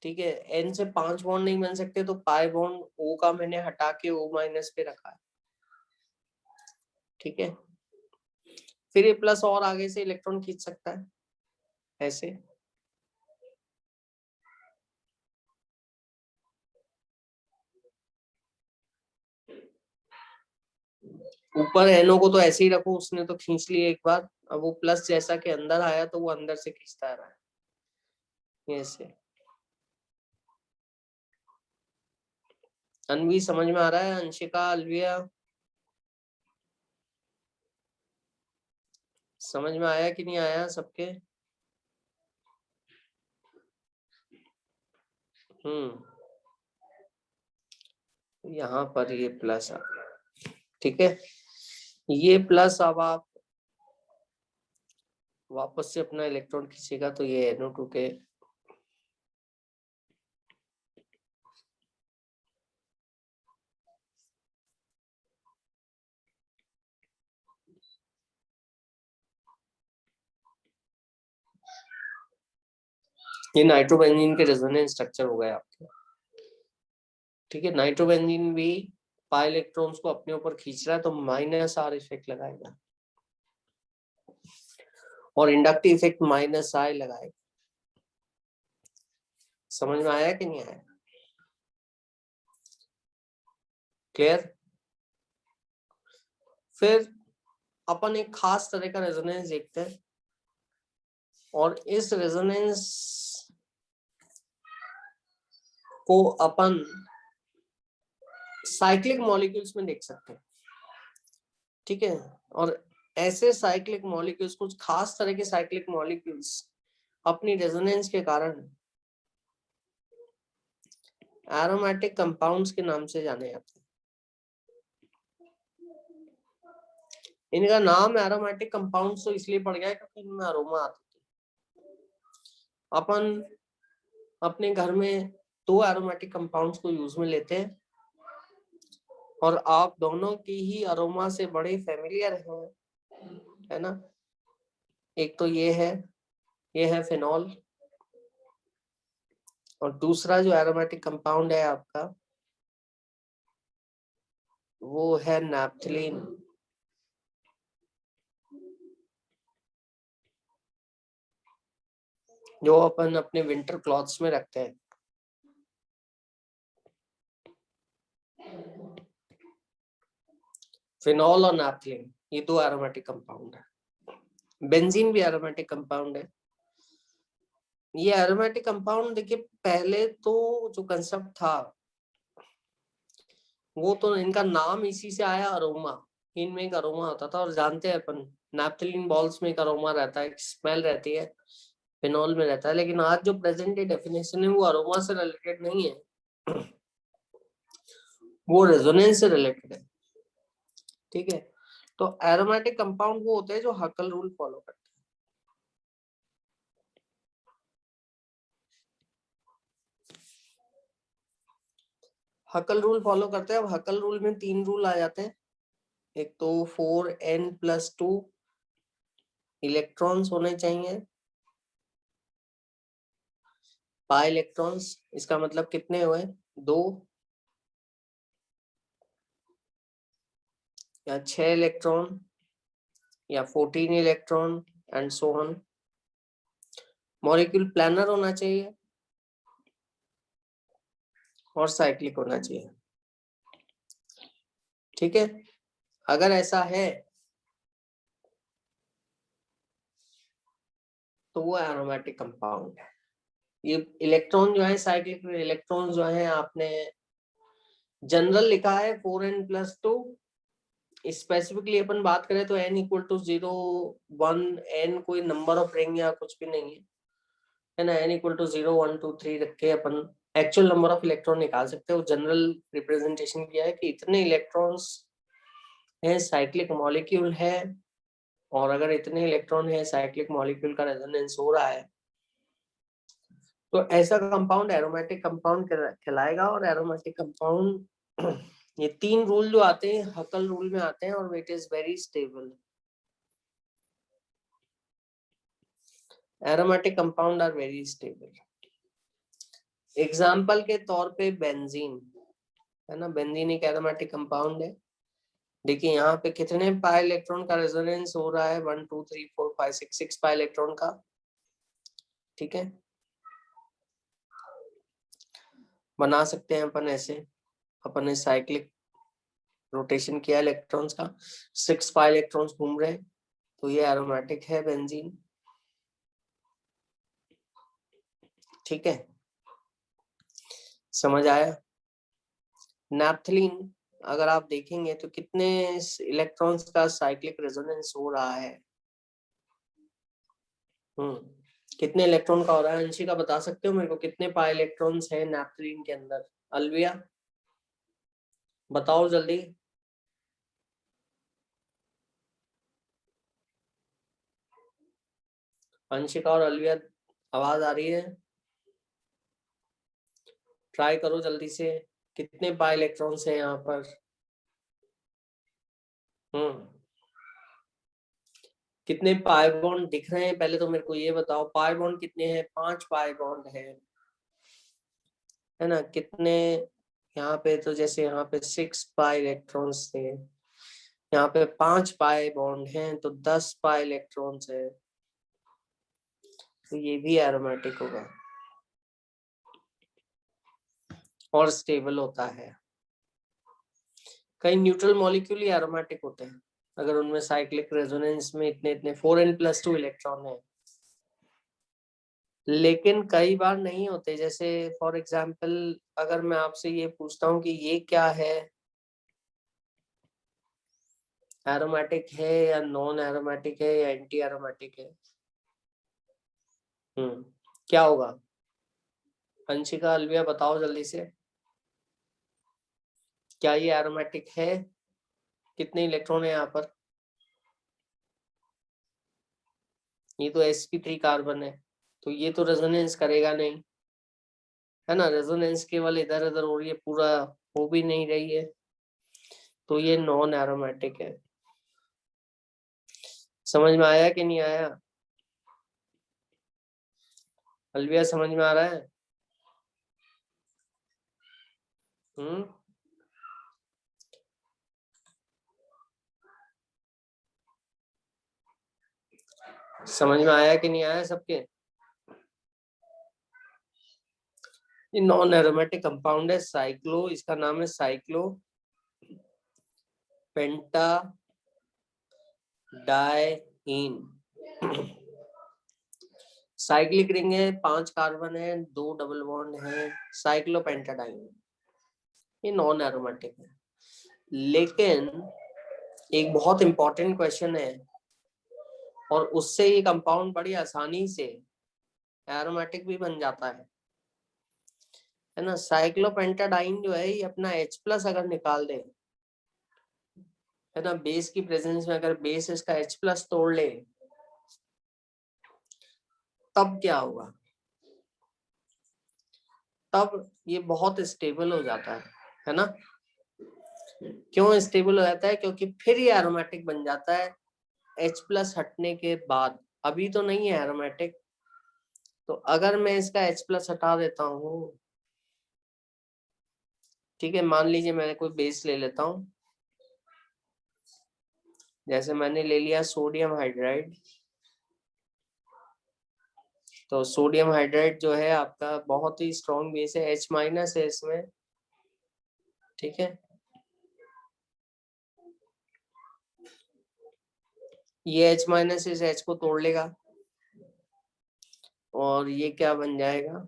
ठीक है, n से 5 बॉन्ड नहीं बन सकते तो पाई बॉन्ड O का मैंने हटा के O माइनस पे रखा है, ठीक है। फिर ये प्लस और आगे से इलेक्ट्रॉन खींच सकता है ऐसे, ऊपर एनओ को तो ऐसे ही रखो, उसने तो खींच लिया एक बार, अब वो प्लस जैसा कि अंदर आया तो वो अंदर से खींचता रहा है ऐसे। अनवी समझ में आ रहा है? अंशिका, अलविया समझ में आया कि नहीं आया सबके? यहाँ पर ये प्लस आ गया, ठीक है, ये प्लस अब आप वापस से अपना इलेक्ट्रॉन खींचेगा तो ये NO2 के ये नाइट्रोबेंजीन के रेजोनेंस स्ट्रक्चर हो गए आपके, ठीक है। नाइट्रोबेंजीन भी पाई इलेक्ट्रॉन्स को अपने ऊपर खींच रहा है तो -R इफेक्ट लगाएगा और इंडक्टिव इफेक्ट -I लगाएगा। समझ में आया कि नहीं आया? क्लियर? फिर अपन एक खास तरह का रेजोनेंस देखते हैं और इस रेजोनेंस को अपन साइक्लिक मॉलिक्यूल्स में देख सकते हैं, ठीक है। और ऐसे साइक्लिक मॉलिक्यूल्स, कुछ खास तरह के साइक्लिक मॉलिक्यूल्स अपनी रेजोनेंस के कारण एरोमेटिक कंपाउंड्स के नाम से जाने जाते हैं। इनका नाम एरोमेटिक कंपाउंड्स तो इसलिए पड़ गया है क्योंकि इनमें अरोमा आती है। अपन अपने घर में 2 एरोमेटिक कंपाउंड्स को यूज में लेते हैं और आप दोनों की ही अरोमा से बड़े फेमिलियर हैं, है ना। एक तो ये है फिनॉल, और दूसरा जो एरोमेटिक कंपाउंड है आपका वो है नैप्थलीन। जो अपन अपने विंटर क्लॉथ्स में रखते हैं। फिनॉल और नैप्थलीन ये 2 एरोमेटिक कंपाउंड है। बेंजीन भी एरोमेटिक कंपाउंड है। ये एरोमेटिक कंपाउंड देखिए, पहले तो जो कंसेप्ट था वो तो इनका नाम इसी से आया, अरोमा। इनमें एक अरोमा होता था और जानते हैं अपन नैप्थलीन बॉल्स में एक अरोमा रहता है, स्मेल रहती है, फिनॉल में रहता है। लेकिन आज जो प्रेजेंट डे डेफिनेशन है वो अरोमा से रिलेटेड नहीं है, वो रेजोनेंस से रिलेटेड है, ठीक है। तो एरोमेटिक कंपाउंड वो होते हैं जो हकल रूल फॉलो करते हैं। हकल रूल फॉलो करते हैं। अब हकल रूल में 3 रूल आ जाते हैं। एक तो 4n+2 इलेक्ट्रॉन्स होने चाहिए, पाई इलेक्ट्रॉन्स। इसका मतलब कितने हुए? 2 या 6 इलेक्ट्रॉन या 14 electron and so on. Molecule planar होना चाहिए और साइक्लिक होना चाहिए, ठीक है। अगर ऐसा है तो वो एरोमेटिक कंपाउंड है। ये इलेक्ट्रॉन जो है, साइक्लिक इलेक्ट्रॉन जो है, आपने जनरल लिखा है 4n+2। स्पेसिफिकली अपन बात करें तो n = 0, 1, n कोई नंबर ऑफ रिंग या कुछ भी नहीं है ना। n = 0, 1, 2, 3 रख के अपन एक्चुअल नंबर ऑफ इलेक्ट्रॉन निकाल सकते हो। जनरल रिप्रेजेंटेशन किया है कि इतने इलेक्ट्रॉन्स हैं, साइक्लिक मॉलिक्यूल है, और अगर इतने इलेक्ट्रॉन है, साइक्लिक मॉलिक्यूल का रेजोनेंस हो रहा है, तो ऐसा कंपाउंड एरोमेटिक कंपाउंड कहलाएगा। और एरोमेटिक कंपाउंड ये 3 रूल जो आते हैं हकल रूल में आते हैं, और it is very stable. Aromatic compound are very stable. Example के तौर पे बेंजीन है ना, बेंजीन एक एरोमेटिक कंपाउंड है। देखिए यहाँ पे कितने पाई इलेक्ट्रॉन का रेजोनेंस हो रहा है, 1, 2, 3, 4, 5, 6 पाई इलेक्ट्रॉन का। ठीक है, बना सकते हैं अपन ऐसे। अपन ने साइक्लिक रोटेशन किया इलेक्ट्रॉन्स का, 6 पाई इलेक्ट्रॉन्स घूम रहे हैं, तो ये एरोमेटिक है बेंजीन। ठीक है, समझ आया। नैप्थलीन अगर आप देखेंगे तो कितने इलेक्ट्रॉन्स का साइक्लिक रेजोनेंस हो रहा है, कितने इलेक्ट्रॉन का हो रहा है? अंशिका बता सकते हो मेरे को कितने पाई इलेक्ट्रॉन्स हैं नैप्थलीन के अंदर? अलविया बताओ जल्दी। अंशिका और अलविया, आवाज आ रही है? ट्राई करो जल्दी से, कितने पाई इलेक्ट्रॉन्स हैं यहाँ पर? कितने पाई बॉन्ड दिख रहे हैं पहले तो मेरे को ये बताओ। पाई बॉन्ड कितने हैं? 5 पाई बॉन्ड है ना। कितने यहाँ पे, तो जैसे यहाँ पे 6 पाई इलेक्ट्रॉन्स थे, यहाँ पे 5 पाई बॉन्ड हैं, तो 10 पाई इलेक्ट्रॉन्स है, तो ये भी एरोमेटिक होगा और स्टेबल होता है। कई न्यूट्रल मॉलिक्यूल ही एरोमेटिक होते हैं अगर उनमें साइक्लिक रेजोनेंस में इतने इतने 4n+2 इलेक्ट्रॉन है, लेकिन कई बार नहीं होते। जैसे फॉर एग्जांपल अगर मैं आपसे ये पूछता हूँ कि ये क्या है, एरोमेटिक है या नॉन एरोमेटिक है या एंटी एरोमेटिक है, क्या होगा? अंशिका, अलविया बताओ जल्दी से, क्या ये एरोमेटिक है? कितने इलेक्ट्रॉन है यहाँ पर? ये तो sp3 कार्बन है, तो ये तो रेजोनेंस करेगा नहीं, है ना। रेजोनेंस केवल इधर उधर हो रही है, पूरा हो भी नहीं रही है, तो ये नॉन एरोमेटिक है। समझ में आया कि नहीं आया? अलविया समझ में आ रहा है? हम्म, समझ में आया कि नहीं आया सबके? ये नॉन एरोमेटिक कंपाउंड है साइक्लो, इसका नाम है साइक्लो पेंटा डाइन। साइक्लिक रिंग है, 5 कार्बन है, 2 डबल बॉन्ड है, साइक्लोपेंटाडाइन। ये नॉन एरोमेटिक है। लेकिन एक बहुत इंपॉर्टेंट क्वेश्चन है, और उससे ये कंपाउंड बड़ी आसानी से एरोमेटिक भी बन जाता है ना। साइक्लोपेंटाडाइन जो है ये अपना H+ अगर निकाल दे, है ना, बेस की प्रेजेंस में अगर बेस इसका H+ तोड़ ले, तब क्या होगा? तब ये बहुत स्टेबल हो जाता है ना। क्यों स्टेबल हो जाता है? क्योंकि फिर ये एरोमेटिक बन जाता है H+ हटने के बाद। अभी तो नहीं है एरोमेटिक, तो अगर मैं इसका H+ हटा देता हूँ, ठीक है, मान लीजिए मैं कोई बेस ले लेता हूँ, जैसे मैंने ले लिया सोडियम हाइड्राइड। तो सोडियम हाइड्राइड जो है आपका बहुत ही स्ट्रॉन्ग बेस है, H- है इसमें, ठीक है। ये H- इस H को तोड़ लेगा, और ये क्या बन जाएगा,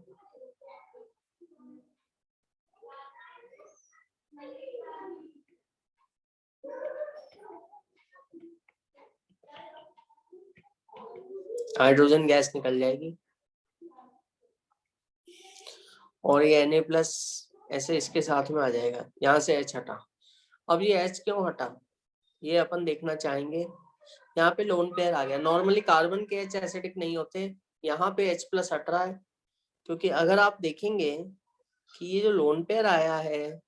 हाइड्रोजन गैस निकल जाएगी और ये Na+ ऐसे इसके साथ में आ जाएगा, यहाँ से H हटा। अब ये H क्यों हटा, ये अपन देखना चाहेंगे। यहाँ पे लोन पेयर आ गया। नॉर्मली कार्बन के H एसिडिक नहीं होते, यहाँ पे H+ हट रहा है, क्योंकि अगर आप देखेंगे कि ये जो लोन पेयर आया है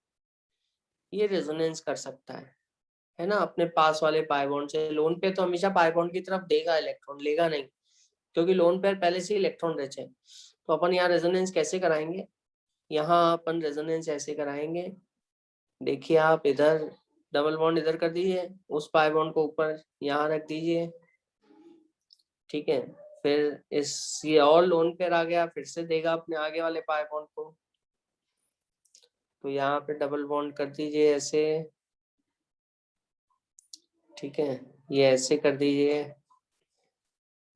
ये रेजोनेंस कर सकता है ना, अपने पास वाले पाई बॉन्ड से। लोन पेयर तो हमेशा पाई बॉन्ड की तरफ देगा, इलेक्ट्रॉन लेगा नहीं, क्योंकि लोन पेयर पहले से ही इलेक्ट्रॉन रिच है। तो अपन यहाँ रेजोनेंस कैसे कराएंगे, यहाँ अपन रेजोनेंस ऐसे कराएंगे, देखिए आप इधर डबल बॉन्ड इधर कर दीजिए, उस पाई बॉन्ड को ऊपर यहाँ रख दीजिए, ठीक है। फिर इस ये और लोन पेयर आ गया, फिर से देगा अपने आगे वाले पाई बॉन्ड को, तो यहाँ पे डबल बॉन्ड कर दीजिए ऐसे, ठीक है। ये ऐसे कर दीजिए,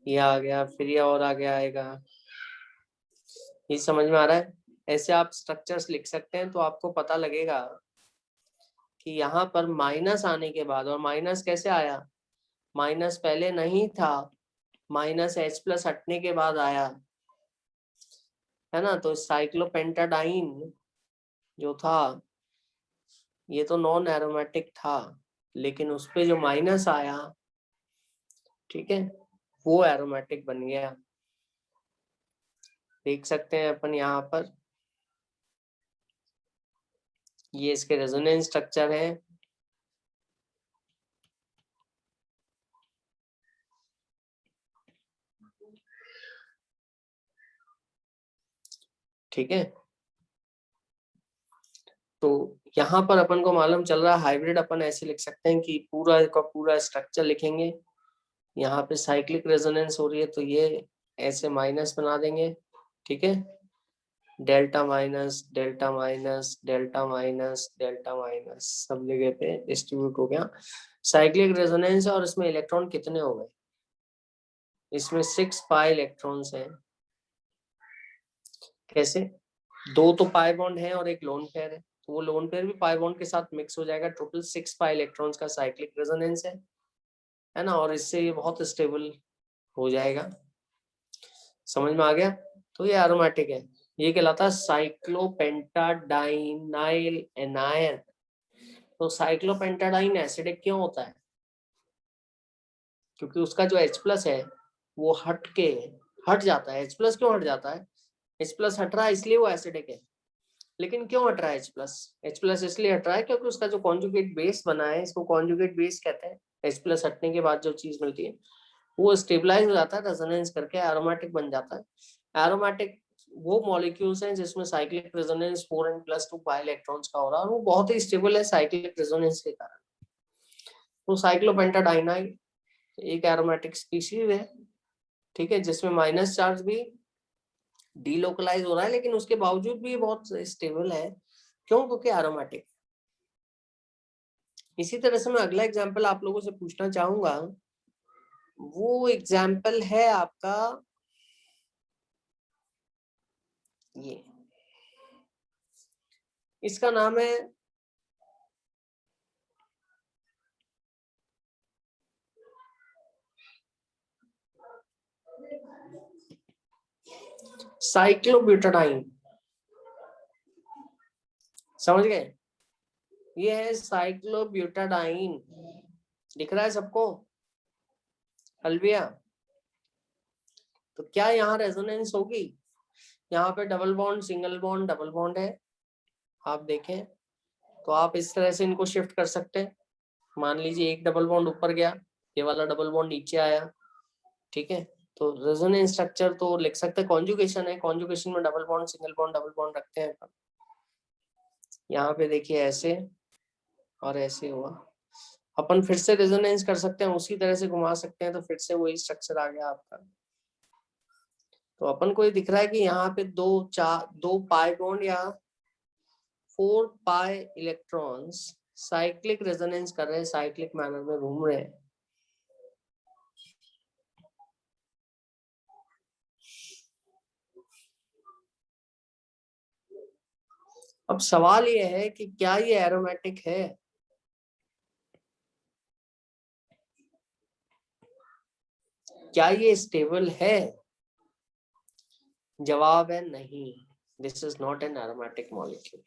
ये आ गया, फिर ये और आगे आएगा। ये समझ में आ रहा है, ऐसे आप स्ट्रक्चर्स लिख सकते हैं, तो आपको पता लगेगा कि यहाँ पर माइनस आने के बाद, और माइनस कैसे आया, माइनस पहले नहीं था, -H+ हटने के बाद आया है ना। तो साइक्लोपेंटाडाइन जो था ये तो नॉन एरोमेटिक था, लेकिन उस पे जो माइनस आया, ठीक है, वो एरोमेटिक बन गया। देख सकते हैं अपन यहाँ पर, ये इसके रेजोनेंस स्ट्रक्चर है। ठीक है, तो यहाँ पर अपन को मालूम चल रहा है हाइब्रिड अपन ऐसे लिख सकते हैं कि पूरा का पूरा स्ट्रक्चर लिखेंगे, यहाँ पे साइक्लिक रेजोनेंस हो रही है तो ये ऐसे माइनस बना देंगे, ठीक है, delta minus delta minus delta minus delta minus सब जगह पे डिस्ट्रीब्यूट हो गया साइक्लिक रेजोनेंस। और इसमें इलेक्ट्रॉन कितने हो गए, इसमें 6 पाई इलेक्ट्रॉन्स हैं। कैसे, 2 तो पाई बॉन्ड है और एक लोन पेयर है, तो वो लोन पेयर भी पाई बॉन्ड के साथ मिक्स हो जाएगा। टोटल 6 पाई इलेक्ट्रॉन्स का साइक्लिक रेजोनेंस है ना, और इससे ये बहुत स्टेबल हो जाएगा। समझ में आ गया, तो ये एरोमेटिक है, ये कहलाता है साइक्लोपेंटाडाइनाइल एनायन। तो साइक्लोपेंटाडाइन एसिडिक क्यों होता है, क्योंकि उसका जो H+ है वो हट जाता है। H+ क्यों हट जाता है, H+ हट रहा है इसलिए वो एसिडिक है। लेकिन क्यों हट रहा है H+ इसलिए हट रहा है क्योंकि उसका जो कॉन्जुगेट बेस बना है, इसको कॉन्जुगेट बेस कहते हैं। H+ हटने के बाद जो चीज मिलती है वो स्टेबलाइज हो जाता है, रेजोनेंस करके एरोमेटिक बन जाता है। एरोमेटिक वो मॉलिक्यूल्स हैं जिसमें cyclic resonance 4n+2 pi electrons का हो रहा है, और वो बहुत ही स्टेबल है साइक्लिक रेजोनेंस के कारण। तो साइक्लोपेंटाडाइनाइल एक एरोमेटिक स्पीशीज है, ठीक है, जिसमें माइनस चार्ज भी डीलोकलाइज हो रहा है, लेकिन उसके बावजूद भी बहुत स्टेबल है। क्यों, क्योंकि एरोमेटिक। इसी तरह से मैं अगला एग्जांपल आप लोगों से पूछना चाहूंगा, वो एग्जाम्पल है आपका ये, इसका नाम है साइक्लोब्यूटाडाइन। समझ गए, ये है साइक्लोब्यूटाडाइन, दिख रहा है सबको, अलविया। तो क्या यहाँ रेजोनेंस होगी, यहाँ पे double bond single bond double bond है, आप देखें तो आप इस तरह से इनको शिफ्ट कर सकते हैं। मान लीजिए एक डबल बॉन्ड ऊपर गया, ये वाला डबल बॉन्ड नीचे आया, ठीक है। तो रेजोनेंस स्ट्रक्चर तो लिख सकते हैं, कॉन्जुगेशन है, कॉन्जुगेशन में double bond single bond double bond रखते हैं। यहाँ पे देखिए ऐसे और ऐसे हुआ, अपन फिर से रेजोनेंस कर सकते हैं, उसी तरह से घुमा सकते हैं, तो फिर से वही स्ट्रक्चर आ गया आपका। तो अपन को ये दिख रहा है कि यहाँ पे 2 पाई बॉन्ड या 4 पाई इलेक्ट्रॉन्स साइक्लिक रेजोनेंस कर रहे हैं, साइक्लिक मैनर में घूम रहे हैं। अब सवाल ये है कि क्या ये एरोमेटिक है? क्या ये स्टेबल है? जवाब है नहीं, this is not an aromatic molecule.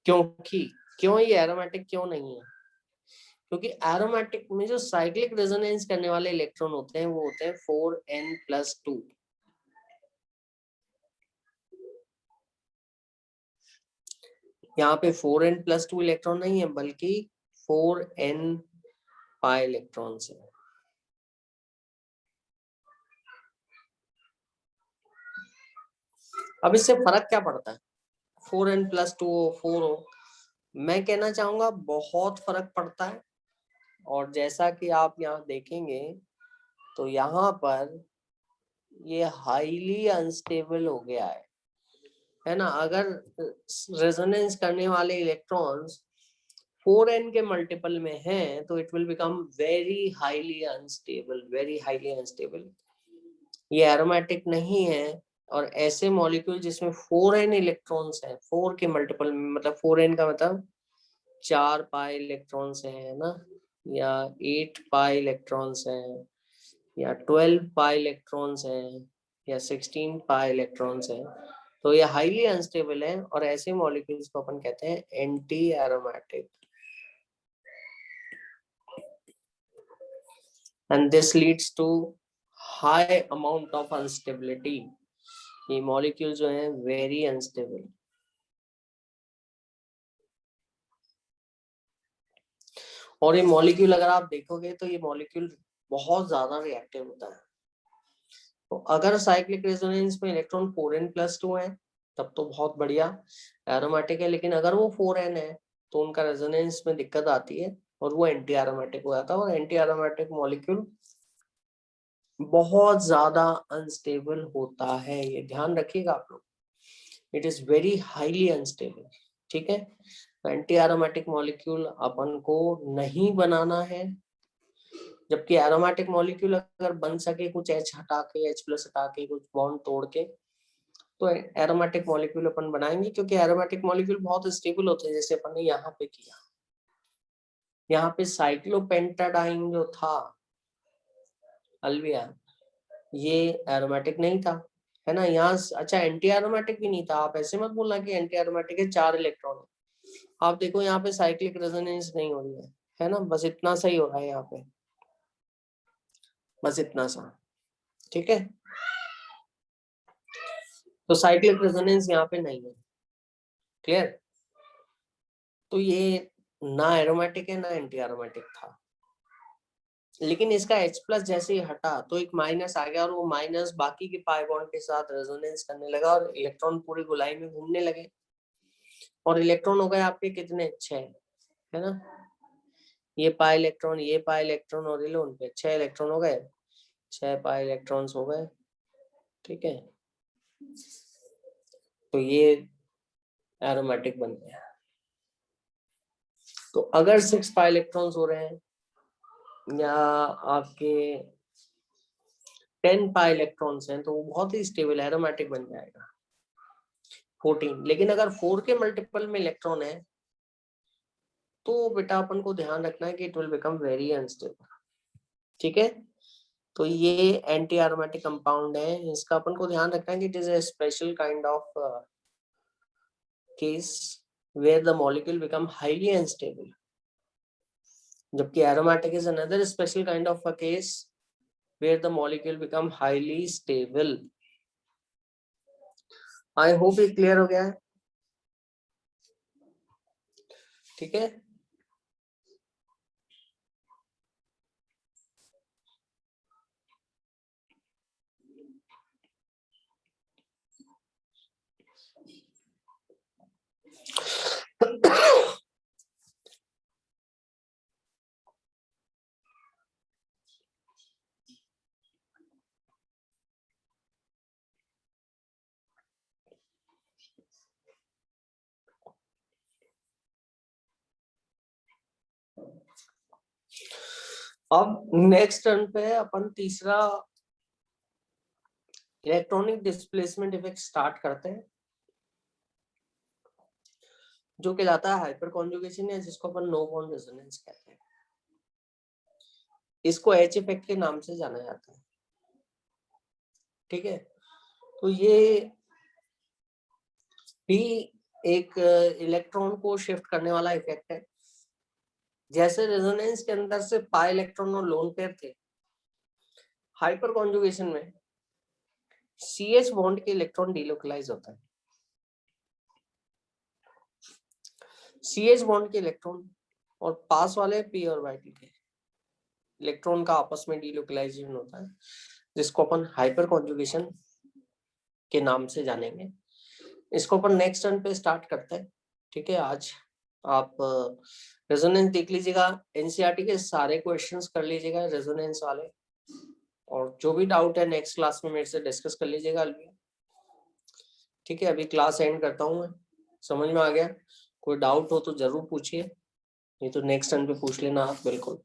क्यों ये एरोमेटिक क्यों नहीं है? क्योंकि एरोमेटिक में जो साइक्लिक रेजोनेंस करने वाले इलेक्ट्रॉन होते हैं वो होते हैं 4n+2। यहाँ पे 4n+2 इलेक्ट्रॉन नहीं है, बल्कि 4n पाई इलेक्ट्रॉन्स है। अब इससे फर्क क्या पड़ता है, 4n+2 हो 4 हो? मैं कहना चाहूंगा बहुत फर्क पड़ता है। और जैसा कि आप यहाँ देखेंगे तो यहाँ पर ये हाईली अनस्टेबल हो गया है ना। अगर रेजोनेंस करने वाले इलेक्ट्रॉन्स 4n के मल्टीपल में हैं तो it will become very highly unstable. ये एरोमेटिक नहीं है। और ऐसे मॉलिक्यूल जिसमें 4n इलेक्ट्रॉन्स हैं, 4 के मल्टीपल में, मतलब 4n का मतलब 4 पाई इलेक्ट्रॉन्स है ना, या 8 पाई इलेक्ट्रॉन्स हैं, या 12 पाई इलेक्ट्रॉन्स हैं, या 16 पाई इलेक्ट्रॉन्स हैं, तो ये हाईली अनस्टेबल है। और ऐसे मॉलिक्यूल्स को अपन कहते हैं anti aromatic. And this leads to high amount of unstability. ये मॉलिक्यूल जो है वेरी अनस्टेबल। और ये मॉलिक्यूल अगर आप देखोगे तो ये मॉलिक्यूल बहुत ज्यादा रिएक्टिव होता है। तो अगर साइक्लिक रेजोनेंस में इलेक्ट्रॉन 4n+2 है तब तो बहुत बढ़िया एरोमेटिक है। लेकिन अगर वो 4n है तो उनका रेजोनेंस में दिक्कत आती है और वो एंटी एरोमेटिक हो जाता है। और एंटी एरोमेटिक मॉलिक्यूल बहुत ज्यादा अनस्टेबल होता है, ये ध्यान रखिएगा आप लोग। It is very highly unstable. ठीक है, एंटी एरोमेटिक मॉलिक्यूल अपन को नहीं बनाना है। जबकि एरोमेटिक मॉलिक्यूल अगर बन सके कुछ H हटा के, H+ हटा के, कुछ बॉन्ड तोड़ के, तो एरोमेटिक मॉलिक्यूल अपन बनाएंगे। क्योंकि एरोमेटिक मॉलिक्यूल बहुत स्टेबल होते हैं, जैसे अपन ने यहाँ पे किया। यहाँ पे साइक्लोपेंटाडाइन जो था अल्विया, ये एरोमेटिक नहीं था, है ना। यहाँ अच्छा एंटी एरोमेटिक भी नहीं था। आप ऐसे मत बोलना कि एंटी एरोमेटिक है, 4 इलेक्ट्रॉन है। आप देखो यहाँ पे साइक्लिक रेजोनेंस नहीं हो रही है ना, बस इतना सा ही हो रहा है यहाँ पे, बस इतना सा। ठीक है, तो साइक्लिक रेजोनेंस यहाँ पे नहीं है। क्लियर? तो ये ना एरोमेटिक है ना एंटी एरोमेटिक था। लेकिन इसका H+ जैसे ही हटा तो एक माइनस आ गया, और वो माइनस बाकी के पाई बॉन्ड के साथ रेजोनेंस करने लगा और इलेक्ट्रॉन पूरी गोलाई में घूमने लगे। और इलेक्ट्रॉन हो गए आपके कितने, 6, है ना। ये पाई इलेक्ट्रॉन, ये पाई इलेक्ट्रॉन और ये उनके 6 इलेक्ट्रॉन हो गए, 6 पाई इलेक्ट्रॉन्स हो गए। ठीक है, तो ये एरोमेटिक बन गया। तो अगर 6 पाई इलेक्ट्रॉन्स हो रहे हैं या आपके 10 पाई इलेक्ट्रॉन्स हैं तो वो बहुत ही स्टेबल एरोमेटिक बन जाएगा। 14, लेकिन अगर 4 के मल्टीपल में इलेक्ट्रॉन है तो बेटा अपन को ध्यान रखना है कि it will become very unstable. ठीक है, तो ये एंटी एरोमेटिक कंपाउंड है, इसका अपन को ध्यान रखना है कि it is a special kind of case where the molecule become highly unstable. जबकि aromatic is another special kind of a case where the molecule become highly stable. I hope ये clear हो गया है। ठीक है, अब नेक्स्ट टर्न पे अपन तीसरा इलेक्ट्रॉनिक डिस्प्लेसमेंट इफेक्ट स्टार्ट करते हैं। जो कहलाता है हाइपर कॉन्जुगेशन या जिसको अपन नो बॉन्ड रेजोनेंस कहते हैं। इसको एच इफेक्ट के नाम से जाना जाता है। ठीक है, तो ये भी एक इलेक्ट्रॉन को शिफ्ट करने वाला इफेक्ट है। जैसे रेजोनेंस के अंदर से पाई इलेक्ट्रॉन और लोन पेयर थे, हाइपर कॉन्जुगेशन में CH बॉन्ड के इलेक्ट्रॉन डिलोकलाइज होता है। CH बॉन्ड के इलेक्ट्रॉन और पास वाले p ऑर्बिटल के इलेक्ट्रॉन का आपस में डिलोकलाइजेशन होता है, जिसको अपन हाइपर कॉन्जुगेशन के नाम से जानेंगे। इसको अपन नेक्स्ट टर्न पे स्टार्ट करते हैं। ठीक है, आज आप रेजोनेंस देख लीजिएगा, एनसीईआरटी के सारे क्वेश्चंस कर लीजिएगा रेजोनेंस वाले, और जो भी डाउट है नेक्स्ट क्लास में मेरे से डिस्कस कर लीजिएगा अलविदा। ठीक है, अभी क्लास एंड करता हूँ मैं। समझ में आ गया? कोई डाउट हो तो जरूर पूछिए, नहीं तो नेक्स्ट टर्न पे पूछ लेना आप बिल्कुल।